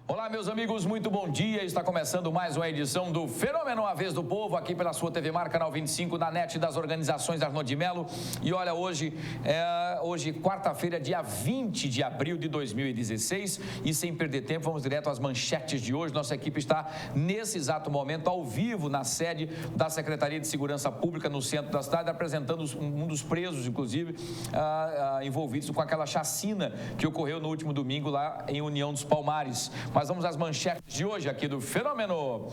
Olá, meus amigos, muito bom dia. Está começando mais uma edição do Fenômeno A Vez do Povo, aqui pela sua TV Mar, canal 25, na net das organizações Arnaud de Melo. E olha, hoje, quarta-feira, dia 20 de abril de 2016. E sem perder tempo, vamos direto às manchetes de hoje. Nossa equipe está, nesse exato momento, ao vivo, na sede da Secretaria de Segurança Pública, no centro da cidade, apresentando um dos presos, inclusive, envolvidos com aquela chacina que ocorreu no último domingo lá em União dos Palmares. Mas vamos às manchetes de hoje aqui do Fenômeno.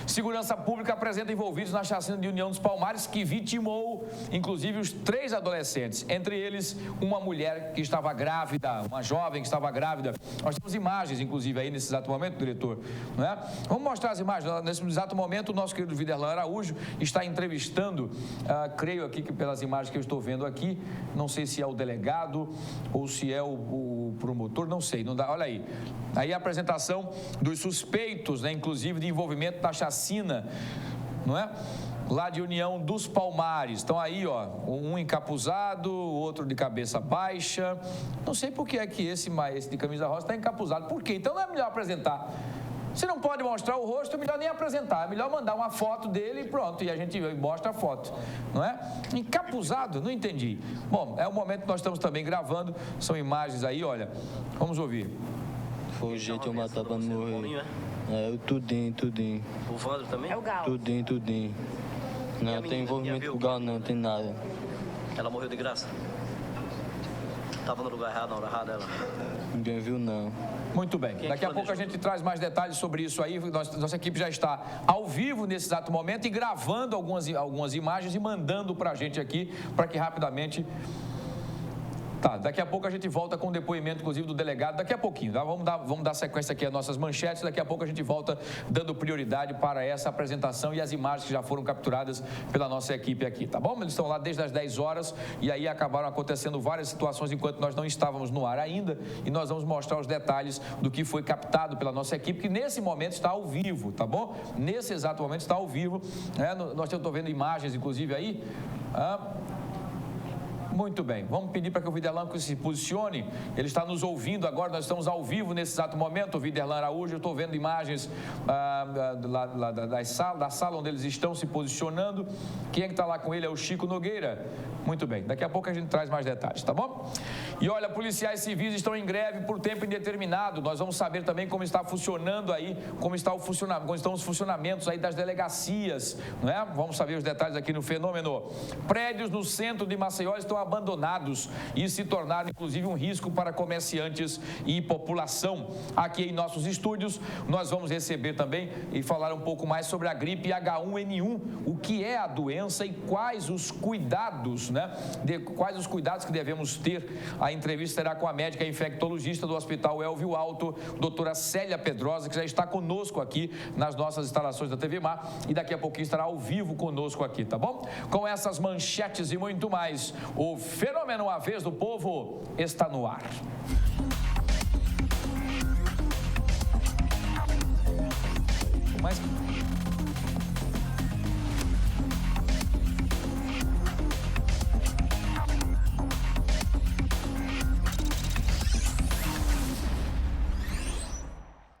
Segurança Pública apresenta envolvidos na chacina de União dos Palmares, que vitimou, inclusive, os 3 adolescentes. Entre eles, uma mulher que estava grávida, uma jovem que estava grávida. Nós temos imagens, inclusive, aí nesse exato momento, diretor, não é? Vamos mostrar as imagens. Nesse exato momento, o nosso querido Viderlan Araújo está entrevistando, creio aqui que pelas imagens que eu estou vendo aqui, não sei se é o delegado ou se é o promotor, não sei, não dá, olha aí. Aí a apresentação dos suspeitos, né, inclusive de envolvimento da chacina, não é? Lá de União dos Palmares. Estão aí, ó, um encapuzado, outro de cabeça baixa. Não sei por que é que esse de camisa rosa está encapuzado. Por quê? Então não é melhor apresentar. Se não pode mostrar o rosto, é melhor nem apresentar. É melhor mandar uma foto dele e pronto. E a gente mostra a foto, não é? Encapuzado? Não entendi. Bom, é o momento que nós estamos também gravando. São imagens aí, olha. Vamos ouvir. Foi o jeito de eu matar pra não morrer. É, tudinho. O Vandro também? É o Gal. Tudinho. Não tem envolvimento com o Gal, não tem nada. Ela morreu de graça? Tava no lugar errado, na hora errada ela? Ninguém viu, não. Muito bem. Daqui a pouco a gente traz mais detalhes sobre isso aí. Nossa equipe já está ao vivo nesse exato momento e gravando algumas imagens e mandando pra gente aqui, para que rapidamente... Tá, daqui a pouco a gente volta com o depoimento, inclusive, do delegado, daqui a pouquinho, tá? Vamos dar sequência aqui às nossas manchetes, daqui a pouco a gente volta dando prioridade para essa apresentação e as imagens que já foram capturadas pela nossa equipe aqui, tá bom? Eles estão lá desde as 10 horas e aí acabaram acontecendo várias situações enquanto nós não estávamos no ar ainda e nós vamos mostrar os detalhes do que foi captado pela nossa equipe, que nesse momento está ao vivo, tá bom? Nesse exato momento está ao vivo, né? Nós estamos vendo imagens, inclusive, aí, Muito bem, vamos pedir para que o Viderlan se posicione. Ele está nos ouvindo agora, nós estamos ao vivo nesse exato momento. O Viderlan Araújo, eu estou vendo imagens da sala onde eles estão se posicionando. Quem é que está lá com ele? É o Chico Nogueira. Muito bem, daqui a pouco a gente traz mais detalhes, tá bom? E olha, policiais civis estão em greve por tempo indeterminado. Nós vamos saber também como está funcionando aí, como estão os funcionamentos aí das delegacias, não é? Vamos saber os detalhes aqui no Fenômeno. Prédios no centro de Maceió estão abandonados e se tornaram, inclusive, um risco para comerciantes e população. Aqui em nossos estúdios, nós vamos receber também e falar um pouco mais sobre a gripe H1N1, o que é a doença e quais os cuidados, né? Quais os cuidados que devemos ter. A entrevista será com a médica infectologista do Hospital Elvio Alto, doutora Célia Pedrosa, que já está conosco aqui nas nossas instalações da TV Mar e daqui a pouquinho estará ao vivo conosco aqui, tá bom? Com essas manchetes e muito mais, o Fenômeno A Vez do Povo está no ar.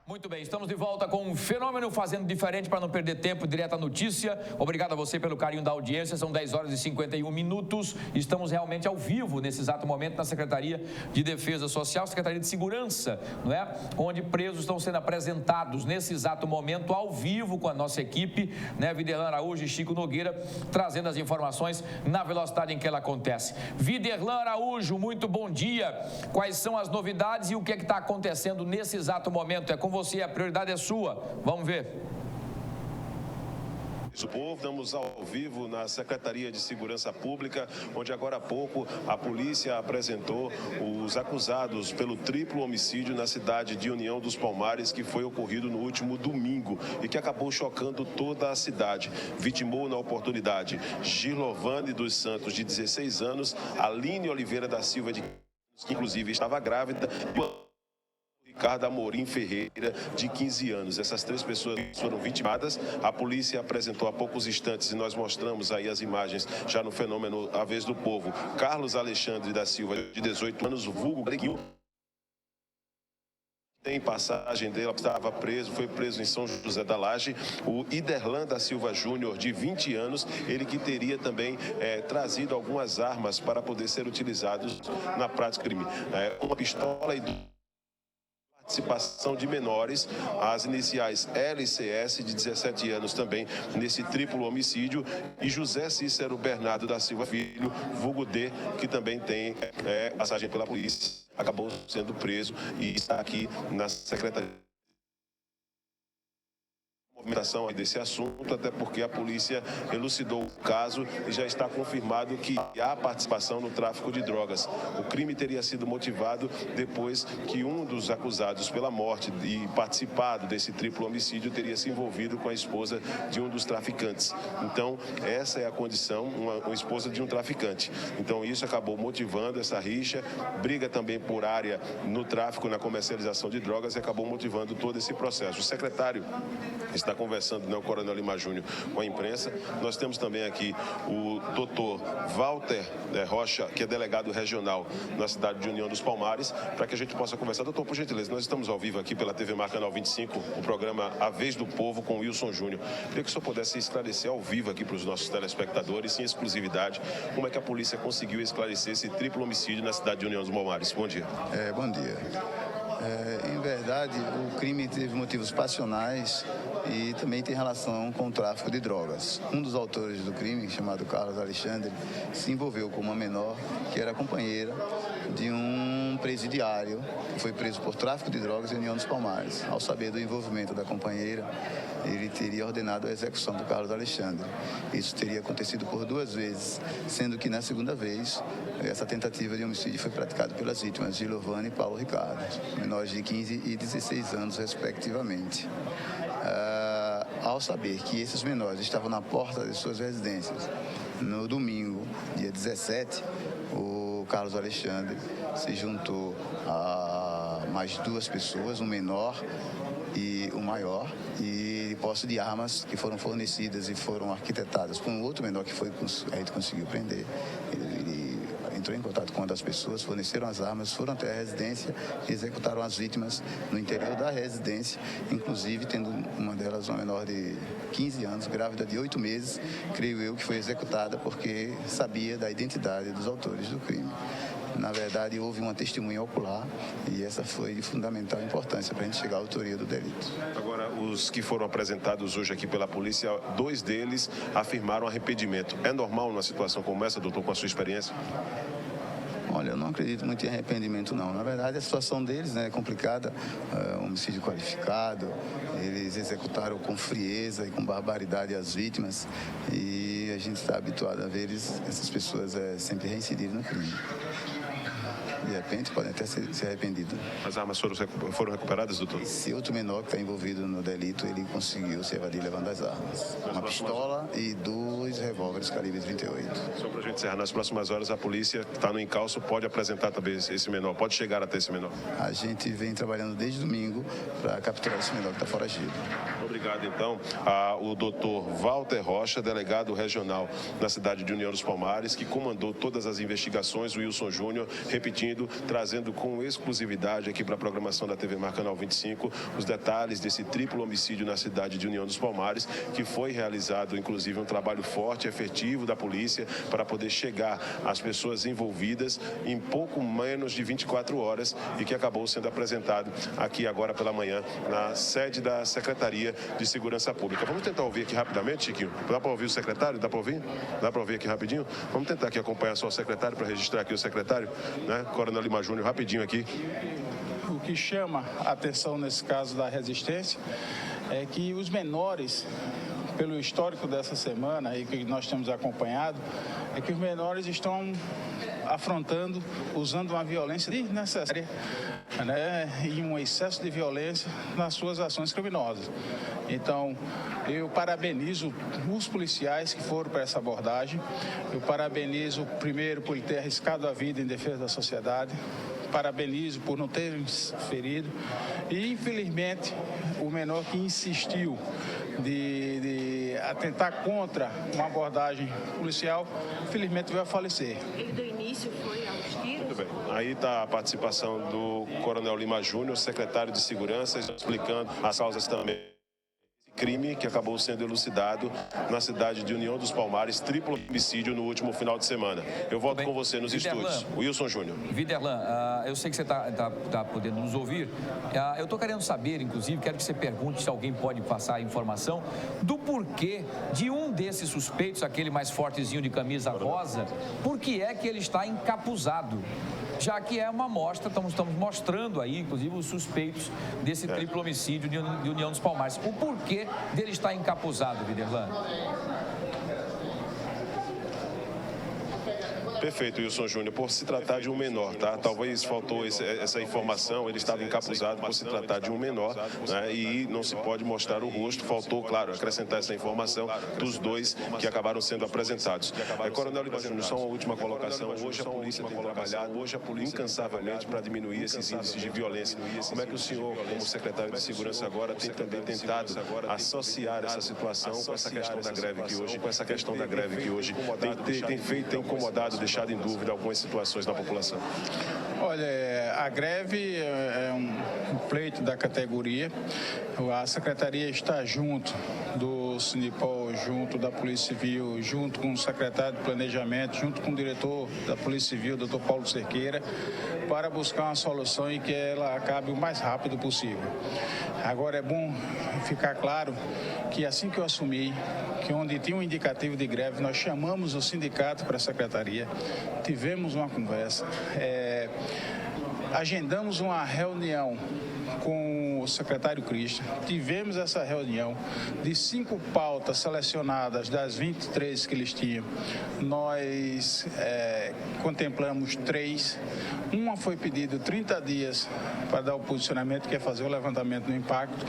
Muito bem, estamos de volta com um Fenômeno fazendo diferente para não perder tempo, direto à notícia. Obrigado a você pelo carinho da audiência, são 10 horas e 51 minutos. Estamos realmente ao vivo nesse exato momento na Secretaria de Defesa Social, Secretaria de Segurança, não é? Onde presos estão sendo apresentados nesse exato momento ao vivo com a nossa equipe, né? Viderlan Araújo e Chico Nogueira, trazendo as informações na velocidade em que ela acontece. Viderlan Araújo, muito bom dia. Quais são as novidades e o que é que está acontecendo nesse exato momento? É com você, a prioridade é sua. Vamos ver. Estamos ao vivo na Secretaria de Segurança Pública, onde agora há pouco a polícia apresentou os acusados pelo triplo homicídio na cidade de União dos Palmares, que foi ocorrido no último domingo e que acabou chocando toda a cidade. Vitimou na oportunidade Girlovane dos Santos, de 16 anos, Aline Oliveira da Silva, que inclusive estava grávida, Ricardo Amorim Ferreira, de 15 anos. Essas 3 pessoas foram vitimadas. A polícia apresentou há poucos instantes, e nós mostramos aí as imagens já no Fenômeno A Vez do Povo, Carlos Alexandre da Silva, de 18 anos, vulgo Greguinho, tem passagem dele, estava preso, foi preso em São José da Laje, o Iderlan da Silva Júnior, de 20 anos, ele que teria também trazido algumas armas para poder ser utilizados na prática do crime. Uma pistola e participação de menores, as iniciais LCS, de 17 anos também, nesse triplo homicídio, e José Cícero Bernardo da Silva Filho, vulgo D, que também tem passagem pela polícia, acabou sendo preso e está aqui na Secretaria. Movimentação desse assunto, até porque a polícia elucidou o caso e já está confirmado que há participação no tráfico de drogas. O crime teria sido motivado depois que um dos acusados pela morte e participado desse triplo homicídio teria se envolvido com a esposa de um dos traficantes. Então, essa é a condição, uma esposa de um traficante. Então, isso acabou motivando essa rixa, briga também por área no tráfico, na comercialização de drogas, e acabou motivando todo esse processo. O secretário está conversando, o Coronel Lima Júnior, com a imprensa. Nós temos também aqui o doutor Walter Rocha, que é delegado regional na cidade de União dos Palmares, para que a gente possa conversar. Doutor, por gentileza, nós estamos ao vivo aqui pela TV Mar Canal 25, o programa A Vez do Povo, com Wilson Júnior. Queria que o senhor pudesse esclarecer ao vivo aqui para os nossos telespectadores, em exclusividade, como é que a polícia conseguiu esclarecer esse triplo homicídio na cidade de União dos Palmares. Bom dia. Bom dia. Em verdade, o crime teve motivos passionais e também tem relação com o tráfico de drogas. Um dos autores do crime, chamado Carlos Alexandre, se envolveu com uma menor que era companheira de um presidiário que foi preso por tráfico de drogas em União dos Palmares. Ao saber do envolvimento da companheira, ele teria ordenado a execução do Carlos Alexandre. Isso teria acontecido por 2 vezes, sendo que na segunda vez, essa tentativa de homicídio foi praticada pelas vítimas Gilovana e Paulo Ricardo, menores de 15 e 16 anos, respectivamente. Ao saber que esses menores estavam na porta de suas residências, no domingo, dia 17, o Carlos Alexandre se juntou a mais 2 pessoas, um menor e um maior, e posse de armas que foram fornecidas e foram arquitetadas por um outro menor que a gente conseguiu prender. Ele entrou em contato com uma das pessoas, forneceram as armas, foram até a residência e executaram as vítimas no interior da residência, inclusive tendo uma delas, uma menor de 15 anos, grávida de 8 meses, creio eu que foi executada porque sabia da identidade dos autores do crime. Na verdade, houve uma testemunha ocular e essa foi de fundamental importância para a gente chegar à autoria do delito. Agora, os que foram apresentados hoje aqui pela polícia, 2 deles afirmaram arrependimento. É normal numa situação como essa, doutor, com a sua experiência? Olha, eu não acredito muito em arrependimento, não. Na verdade, a situação deles é complicada, homicídio qualificado, eles executaram com frieza e com barbaridade as vítimas e a gente está habituado a ver essas pessoas sempre reincidirem no crime. De repente, podem até ser arrependidos. As armas foram recuperadas, doutor? Esse outro menor que está envolvido no delito, ele conseguiu se evadir levando as armas. Uma pistola e 2 revólveres calibre 38. Só para a gente encerrar, nas próximas horas a polícia está no encalço, pode apresentar também esse menor, pode chegar até esse menor? A gente vem trabalhando desde domingo para capturar esse menor que está foragido. Obrigado, então, ao doutor Walter Rocha, delegado regional na cidade de União dos Palmares, que comandou todas as investigações, o Wilson Júnior, repetindo, trazendo com exclusividade aqui para a programação da TV Mar Canal 25 os detalhes desse triplo homicídio na cidade de União dos Palmares, que foi realizado, inclusive, um trabalho forte, efetivo da polícia para poder chegar às pessoas envolvidas em pouco menos de 24 horas e que acabou sendo apresentado aqui agora pela manhã na sede da Secretaria de Segurança Pública. Vamos tentar ouvir aqui rapidamente, Chiquinho? Dá para ouvir o secretário? Dá para ouvir? Dá para ouvir aqui rapidinho? Vamos tentar aqui acompanhar só o secretário para registrar aqui o secretário, né? Coronel Lima Júnior, rapidinho aqui. O que chama a atenção nesse caso da resistência é que os menores, pelo histórico dessa semana e que nós temos acompanhado, é que os menores estão afrontando, usando uma violência desnecessária, né, e um excesso de violência nas suas ações criminosas. Então, eu parabenizo os policiais que foram para essa abordagem. Eu parabenizo, primeiro, por ter arriscado a vida em defesa da sociedade. Parabenizo por não terem ferido. E, infelizmente, o menor que insistiu de atentar contra uma abordagem policial, infelizmente veio a falecer. Ele do início foi aos tiros? bem. Aí está a participação do Coronel Lima Júnior, secretário de Segurança, explicando as causas também. Crime que acabou sendo elucidado na cidade de União dos Palmares, triplo homicídio no último final de semana. Eu volto com você nos estúdios. Wilson Júnior. Viderlan, eu sei que você está podendo nos ouvir. Eu estou querendo saber, inclusive, quero que você pergunte se alguém pode passar a informação do porquê de um desses suspeitos, aquele mais fortezinho de camisa rosa, por que é que ele está encapuzado? Já que é uma amostra, estamos mostrando aí, inclusive, os suspeitos desse triplo homicídio de União dos Palmares. O porquê dele estar encapuzado, Viderlan? Perfeito, Wilson Júnior. Por se tratar de um menor, tá? Talvez faltou essa informação, ele estava encapuzado por se tratar de um menor, né? E não se pode mostrar o rosto. Faltou, claro, acrescentar essa informação dos dois que acabaram sendo apresentados. Coronel Lima Júnior, só uma última colocação. Hoje a polícia tem trabalhado incansavelmente para diminuir esses índices de violência. Como é que o senhor, como secretário de Segurança agora, tem também tentado associar essa situação com essa questão da greve que hoje, tem incomodado, deixado em dúvida algumas situações da população? Olha, a greve é um pleito da categoria. A Secretaria está junto do Sinipol, junto da Polícia Civil, junto com o secretário de Planejamento, junto com o diretor da Polícia Civil, Dr. Paulo Cerqueira, para buscar uma solução e que ela acabe o mais rápido possível. Agora é bom ficar claro que assim que eu assumi, que onde tinha um indicativo de greve, nós chamamos o sindicato para a Secretaria, tivemos uma conversa, agendamos uma reunião com o secretário Cristian, tivemos essa reunião de 5 pautas selecionadas das 23 que eles tinham. Nós contemplamos 3. Uma foi pedido 30 dias para dar o posicionamento, que é fazer o levantamento do impacto,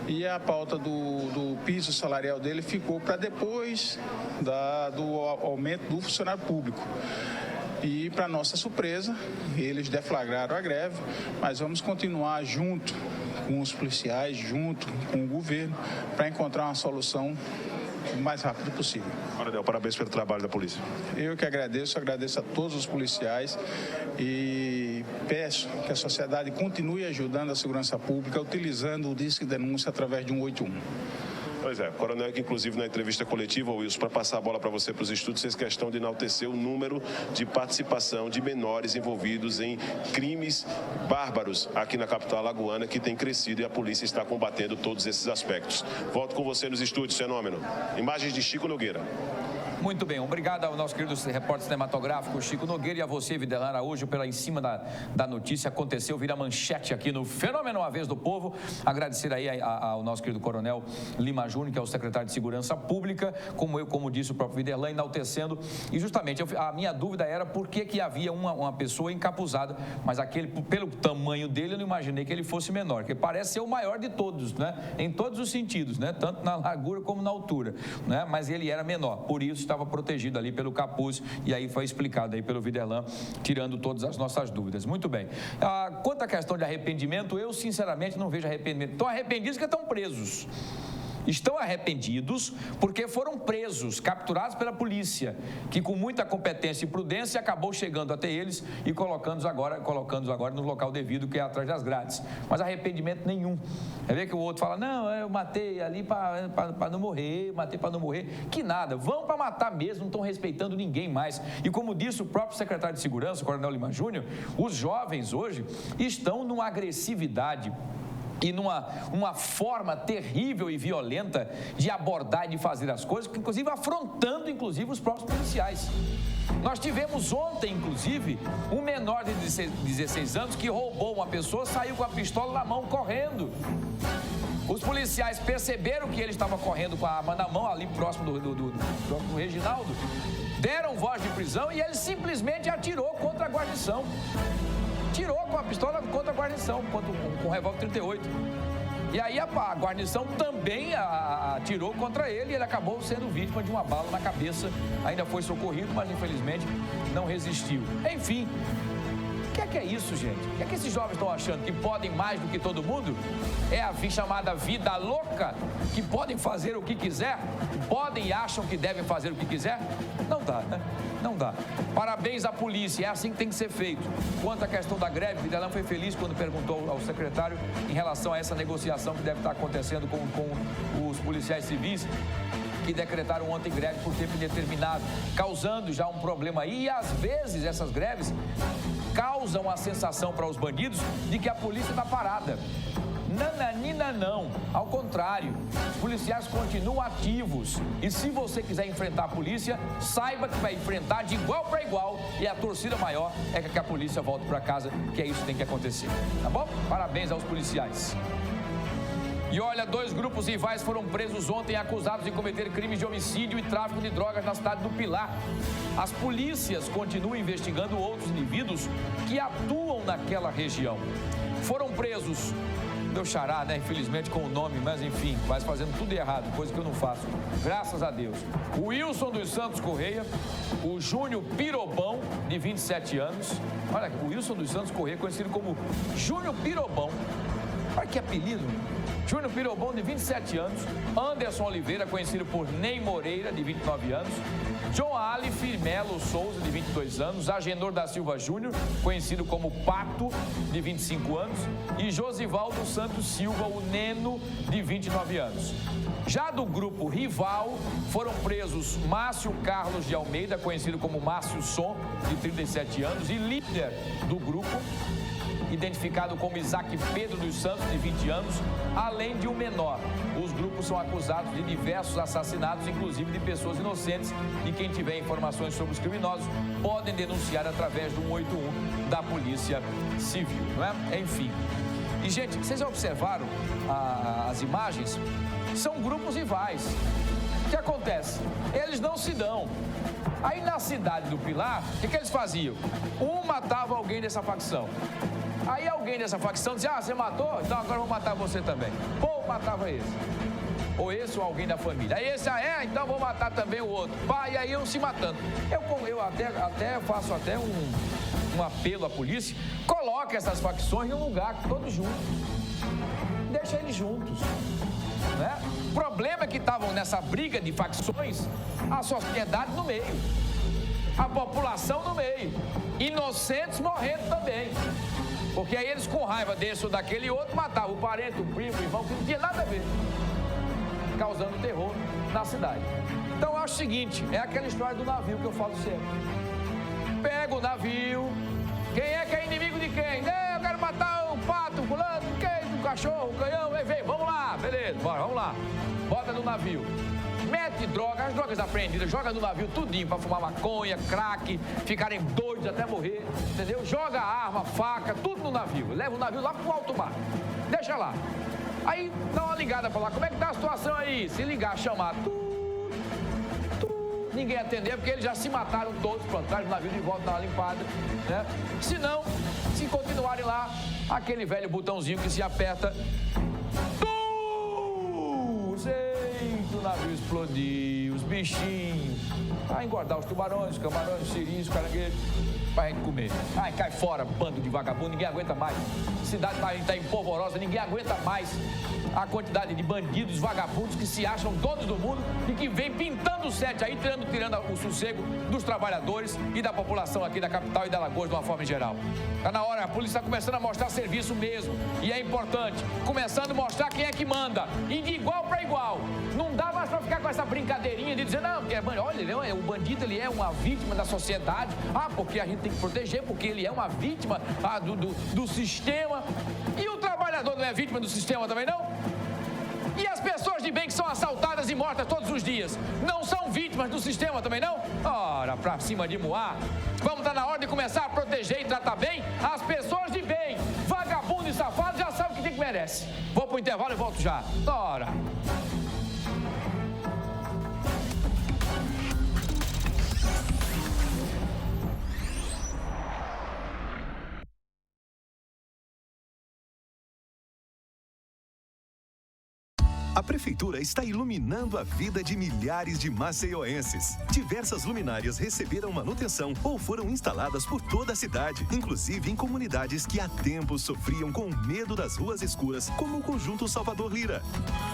e a pauta do piso salarial dele ficou para depois do aumento do funcionário público. E, para nossa surpresa, eles deflagraram a greve, mas vamos continuar junto com os policiais, junto com o governo, para encontrar uma solução o mais rápido possível. Coronel, parabéns pelo trabalho da polícia. Eu que agradeço a todos os policiais e peço que a sociedade continue ajudando a segurança pública, utilizando o Disque Denúncia através de 181. Pois é, Coronel, que inclusive na entrevista coletiva, Wilson, para passar a bola para você para os estudos, fez questão de enaltecer o número de participação de menores envolvidos em crimes bárbaros aqui na capital alagoana, que tem crescido e a polícia está combatendo todos esses aspectos. Volto com você nos estúdios, Fenômeno. Imagens de Chico Nogueira. Muito bem, obrigado ao nosso querido repórter cinematográfico Chico Nogueira e a você, Viderlan Araújo, pela em cima da notícia. Aconteceu, vira manchete aqui no Fenômeno A Vez do Povo. Agradecer aí ao nosso querido Coronel Lima Júnior, que é o secretário de Segurança Pública, como disse o próprio Viderlan, enaltecendo. E justamente, a minha dúvida era por que havia uma pessoa encapuzada, mas pelo tamanho dele, eu não imaginei que ele fosse menor, que parece ser o maior de todos, né? Em todos os sentidos, né? Tanto na largura como na altura, né? Mas ele era menor, por isso estava protegido ali pelo capuz, e aí foi explicado aí pelo Viderlan, tirando todas as nossas dúvidas. Muito bem. Quanto à questão de arrependimento, eu sinceramente não vejo arrependimento. Estão arrependidos que estão presos. Estão arrependidos porque foram presos, capturados pela polícia, que com muita competência e prudência acabou chegando até eles e colocando-os agora no local devido, que é atrás das grades. Mas arrependimento nenhum. Vai ver que o outro fala, não, eu matei ali para não morrer, matei para não morrer. Que nada, vão para matar mesmo, não estão respeitando ninguém mais. E como disse o próprio secretário de Segurança, o Coronel Lima Júnior, os jovens hoje estão numa agressividade e numa forma terrível e violenta de abordar e de fazer as coisas, inclusive afrontando, os próprios policiais. Nós tivemos ontem, inclusive, um menor de 16 anos que roubou uma pessoa, saiu com a pistola na mão, correndo. Os policiais perceberam que ele estava correndo com a arma na mão, ali próximo do Reginaldo, deram voz de prisão e ele simplesmente atirou contra a guarnição. Tirou com a pistola contra a guarnição, com o revólver 38. E aí a guarnição também atirou contra ele e ele acabou sendo vítima de uma bala na cabeça. Ainda foi socorrido, mas infelizmente não resistiu. Enfim, O que é isso, gente? O que é que esses jovens estão achando? Que podem mais do que todo mundo? É a chamada vida louca? Que podem fazer o que quiser? Podem e acham que devem fazer o que quiser? Não dá, né? Não dá. Parabéns à polícia, é assim que tem que ser feito. Quanto à questão da greve, Videlão foi feliz quando perguntou ao secretário em relação a essa negociação que deve estar acontecendo com os policiais civis, que decretaram ontem greve por tempo indeterminado, causando já um problema aí. E às vezes essas greves causam a sensação para os bandidos de que a polícia está parada. Nananina não, ao contrário, os policiais continuam ativos e se você quiser enfrentar a polícia, saiba que vai enfrentar de igual para igual e a torcida maior é que a polícia volte para casa, que é isso que tem que acontecer, tá bom? Parabéns aos policiais. E olha, 2 grupos rivais foram presos ontem acusados de cometer crimes de homicídio e tráfico de drogas na cidade do Pilar. As polícias continuam investigando outros indivíduos que atuam naquela região. Foram presos, meu xará, né? Infelizmente com o nome, mas enfim, mas fazendo tudo errado, coisa que eu não faço, graças a Deus. O Wilson dos Santos Correia, o Júnior Pirobão, de 27 anos. Olha, o Wilson dos Santos Correia, conhecido como Júnior Pirobão. Olha que apelido. Júnior Pirobão, de 27 anos. Anderson Oliveira, conhecido por Ney Moreira, de 29 anos. John Alif Melo Souza, de 22 anos. Agenor da Silva Júnior, conhecido como Pato, de 25 anos. E Josivaldo Santos Silva, o Neno, de 29 anos. Já do grupo rival, foram presos Márcio Carlos de Almeida, conhecido como Márcio Som, de 37 anos. E líder do grupo, identificado como Isaac Pedro dos Santos, de 20 anos, além de um menor. Os grupos são acusados de diversos assassinatos, inclusive de pessoas inocentes, e quem tiver informações sobre os criminosos podem denunciar através do 181 da Polícia Civil, não é? Enfim. E, gente, vocês já observaram as imagens? São grupos rivais. O que acontece? Eles não se dão. Aí na cidade do Pilar, o que eles faziam? Um matava alguém dessa facção. Aí alguém dessa facção dizia, você matou? Então agora eu vou matar você também. Pô, matava esse. Ou esse ou alguém da família. Aí esse, então vou matar também o outro. Pá, e aí iam se matando. Eu até faço até um apelo à polícia, coloque essas facções em um lugar, todos juntos. Deixa eles juntos. Né? O problema é que estavam nessa briga de facções, a sociedade no meio. A população no meio. Inocentes morrendo também. Porque aí eles com raiva desse ou daquele outro matavam o parente, o primo, o irmão, que não tinha nada a ver. Causando terror na cidade. Então eu acho o seguinte, é aquela história do navio que eu falo sempre. Pega o navio, quem é inimigo de quem? Eu quero matar o pato, o fulano, o cachorro, o canhão, vem, vamos lá, beleza, bora, vamos lá. Bota no navio. Mete droga, as drogas apreendidas, joga no navio tudinho para fumar maconha, crack, ficarem doidos até morrer, entendeu? Joga arma, faca, tudo no navio. Leva o navio lá pro alto mar. Deixa lá. Aí dá uma ligada para lá. Como é que tá a situação aí? Se ligar, chamar ninguém atender, porque eles já se mataram todos, pronto, traz o navio de volta, dá uma limpada, né? Se não, se continuarem lá, aquele velho botãozinho que se aperta, o navio explodiu, os bichinhos, vai engordar os tubarões, os camarões, os sirinhos, os caranguejos, pra gente comer. Ai, cai fora, bando de vagabundo, ninguém aguenta mais. A cidade tá empolvorosa, ninguém aguenta mais a quantidade de bandidos, vagabundos que se acham donos do mundo e que vem pintando o sete aí, tirando o sossego dos trabalhadores e da população aqui da capital e da Alagoas de uma forma geral. Tá na hora, a polícia está começando a mostrar serviço mesmo, e é importante, começando a mostrar quem é que manda, e de igual para igual. Não dá mais para ficar com essa brincadeirinha de dizer, não, porque olha, o bandido ele é uma vítima da sociedade, porque a gente tem que proteger, porque ele é uma vítima do sistema, e o trabalhador não é vítima do sistema também não? E as pessoas de bem que são assaltadas e mortas todos os dias, não são vítimas do sistema também não? Ora, pra cima de Moá, vamos estar na hora de começar a proteger e tratar bem as pessoas de bem. Vagabundo e safado já sabe o que tem que merece. Vou pro intervalo e volto já. Ora. A Prefeitura está iluminando a vida de milhares de maceioenses. Diversas luminárias receberam manutenção ou foram instaladas por toda a cidade, inclusive em comunidades que há tempos sofriam com medo das ruas escuras, como o Conjunto Salvador Lira.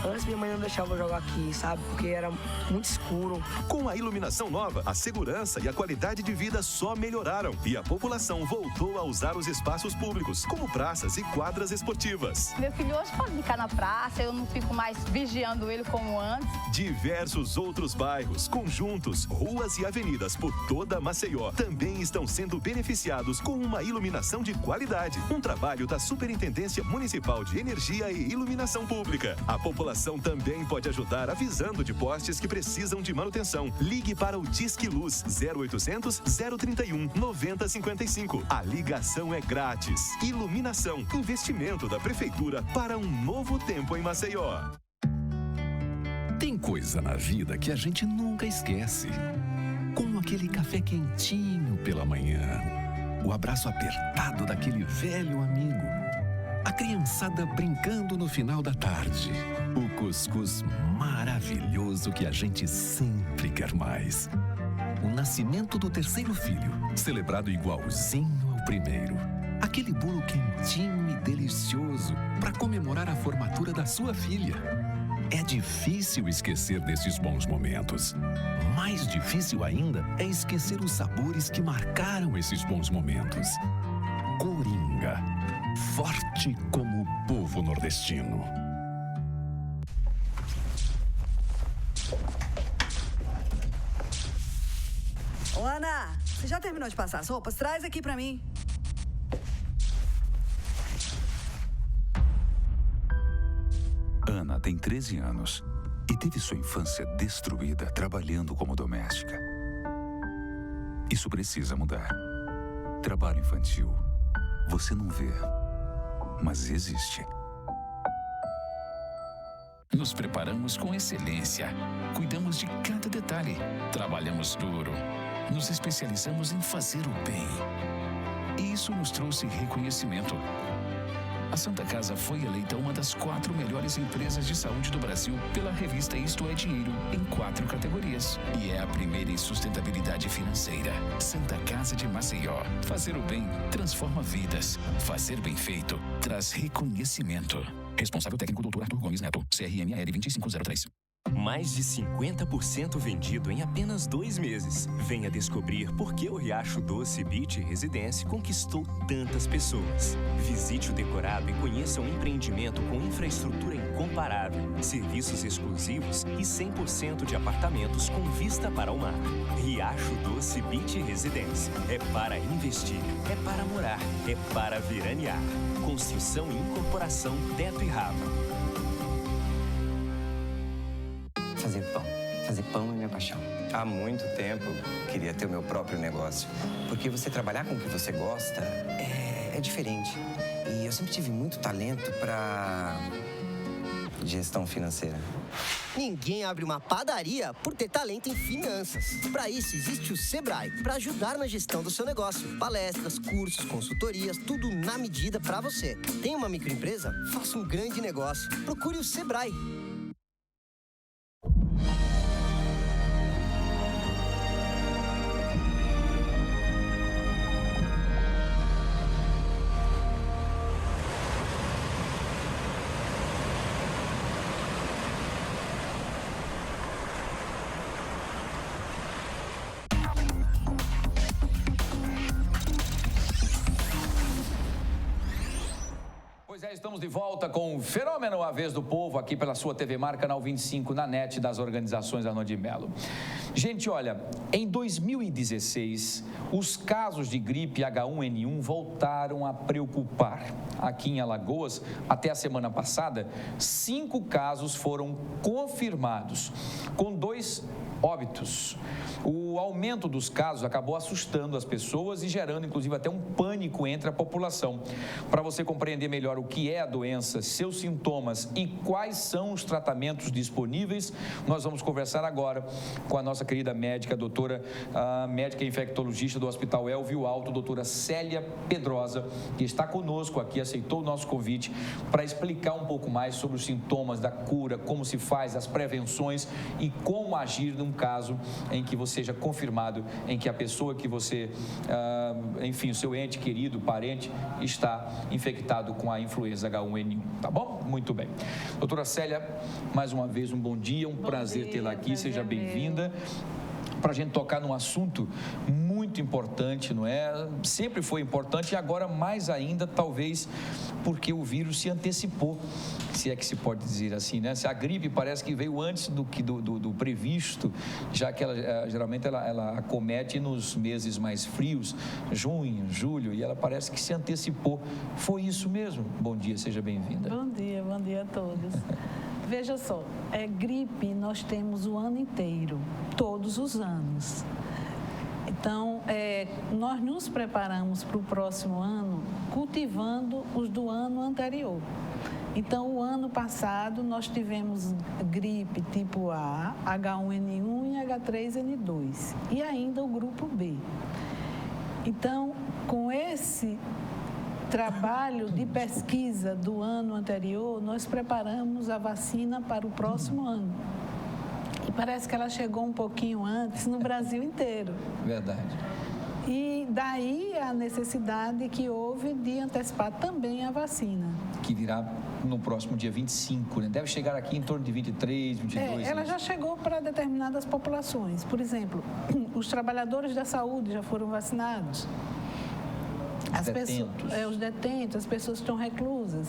Antes minha mãe não deixava eu jogar aqui, sabe? Porque era muito escuro. Com a iluminação nova, a segurança e a qualidade de vida só melhoraram e a população voltou a usar os espaços públicos, como praças e quadras esportivas. Meu filho hoje pode ficar na praça, eu não fico mais vigiando ele como antes. Diversos outros bairros, conjuntos, ruas e avenidas por toda Maceió também estão sendo beneficiados com uma iluminação de qualidade. Um trabalho da Superintendência Municipal de Energia e Iluminação Pública. A população também pode ajudar avisando de postes que precisam de manutenção. Ligue para o Disque Luz 0800 031 9055. A ligação é grátis. Iluminação, investimento da Prefeitura para um novo tempo em Maceió. Tem coisa na vida que a gente nunca esquece. Como aquele café quentinho pela manhã, o abraço apertado daquele velho amigo, a criançada brincando no final da tarde, o cuscuz maravilhoso que a gente sempre quer mais. O nascimento do terceiro filho, celebrado igualzinho ao primeiro. Aquele bolo quentinho e delicioso para comemorar a formatura da sua filha. É difícil esquecer desses bons momentos. Mais difícil ainda é esquecer os sabores que marcaram esses bons momentos. Coringa, forte como o povo nordestino. Ô, Ana, você já terminou de passar as roupas? Traz aqui pra mim. Ana tem 13 anos e teve sua infância destruída trabalhando como doméstica. Isso precisa mudar. Trabalho infantil, você não vê, mas existe. Nos preparamos com excelência, cuidamos de cada detalhe, trabalhamos duro, nos especializamos em fazer o bem. E isso nos trouxe reconhecimento. A Santa Casa foi eleita uma das 4 melhores empresas de saúde do Brasil pela revista Isto é Dinheiro, em 4 categorias. E é a primeira em sustentabilidade financeira. Santa Casa de Maceió. Fazer o bem transforma vidas. Fazer bem feito traz reconhecimento. Responsável técnico Dr. Arthur Gomes Neto, CRMAR 2503. Mais de 50% vendido em apenas 2 meses. Venha descobrir por que o Riacho Doce Beach Residência conquistou tantas pessoas. Visite o decorado e conheça um empreendimento com infraestrutura incomparável, serviços exclusivos e 100% de apartamentos com vista para o mar. Riacho Doce Beach Residência. É para investir, é para morar, é para veranear. Construção e incorporação teto e rabo. Fazer pão é minha paixão. Há muito tempo queria ter o meu próprio negócio. Porque você trabalhar com o que você gosta é diferente. E eu sempre tive muito talento para gestão financeira. Ninguém abre uma padaria por ter talento em finanças. Para isso existe o Sebrae, para ajudar na gestão do seu negócio. Palestras, cursos, consultorias, tudo na medida para você. Tem uma microempresa? Faça um grande negócio. Procure o Sebrae. Estamos de volta com o Fenômeno A Vez do Povo, aqui pela sua TV Mar, canal 25, na NET das organizações Arnaud de Melo. Gente, olha, em 2016, os casos de gripe H1N1 voltaram a preocupar. Aqui em Alagoas, até a semana passada, 5 casos foram confirmados, com 2 óbitos. O aumento dos casos acabou assustando as pessoas e gerando, inclusive, até um pânico entre a população. Para você compreender melhor o que é a doença, seus sintomas e quais são os tratamentos disponíveis, nós vamos conversar agora com a nossa nossa querida médica, a médica infectologista do Hospital Elvio Alto, doutora Célia Pedrosa, que está conosco aqui, aceitou o nosso convite para explicar um pouco mais sobre os sintomas da cura, como se faz, as prevenções e como agir num caso em que você seja confirmado, em que a pessoa que você, enfim, o seu ente querido, parente, está infectado com a influenza H1N1, tá bom? Muito bem. Doutora Célia, mais uma vez um bom dia, um prazer tê-la aqui, seja bem-vinda. Para a gente tocar num assunto muito importante, não é? Sempre foi importante e agora mais ainda, talvez, porque o vírus se antecipou, se é que se pode dizer assim, né? Se a gripe parece que veio antes do previsto, já que ela geralmente ela acomete nos meses mais frios, junho, julho, e ela parece que se antecipou. Foi isso mesmo? Bom dia, seja bem-vinda. Bom dia a todos. Veja só, gripe nós temos o ano inteiro, todos os anos. Então, nós nos preparamos para o próximo ano cultivando os do ano anterior. Então, o ano passado nós tivemos gripe tipo A, H1N1 e H3N2 e ainda o grupo B. Então, com esse trabalho de pesquisa do ano anterior, nós preparamos a vacina para o próximo ano. E parece que ela chegou um pouquinho antes no Brasil inteiro. Verdade. E daí a necessidade que houve de antecipar também a vacina. Que virá no próximo dia 25, né? Deve chegar aqui em torno de 23, 22. Ela já chegou para determinadas populações. Por exemplo, os trabalhadores da saúde já foram vacinados. Os detentos, as pessoas que estão reclusas.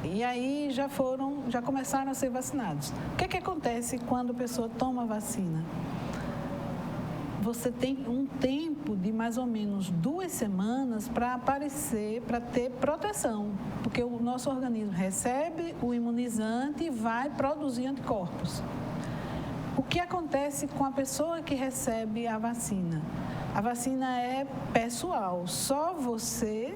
E aí já começaram a ser vacinados. O que acontece quando a pessoa toma a vacina? Você tem um tempo de mais ou menos 2 semanas para ter proteção, porque o nosso organismo recebe o imunizante e vai produzir anticorpos. O que acontece com a pessoa que recebe a vacina? A vacina é pessoal, só você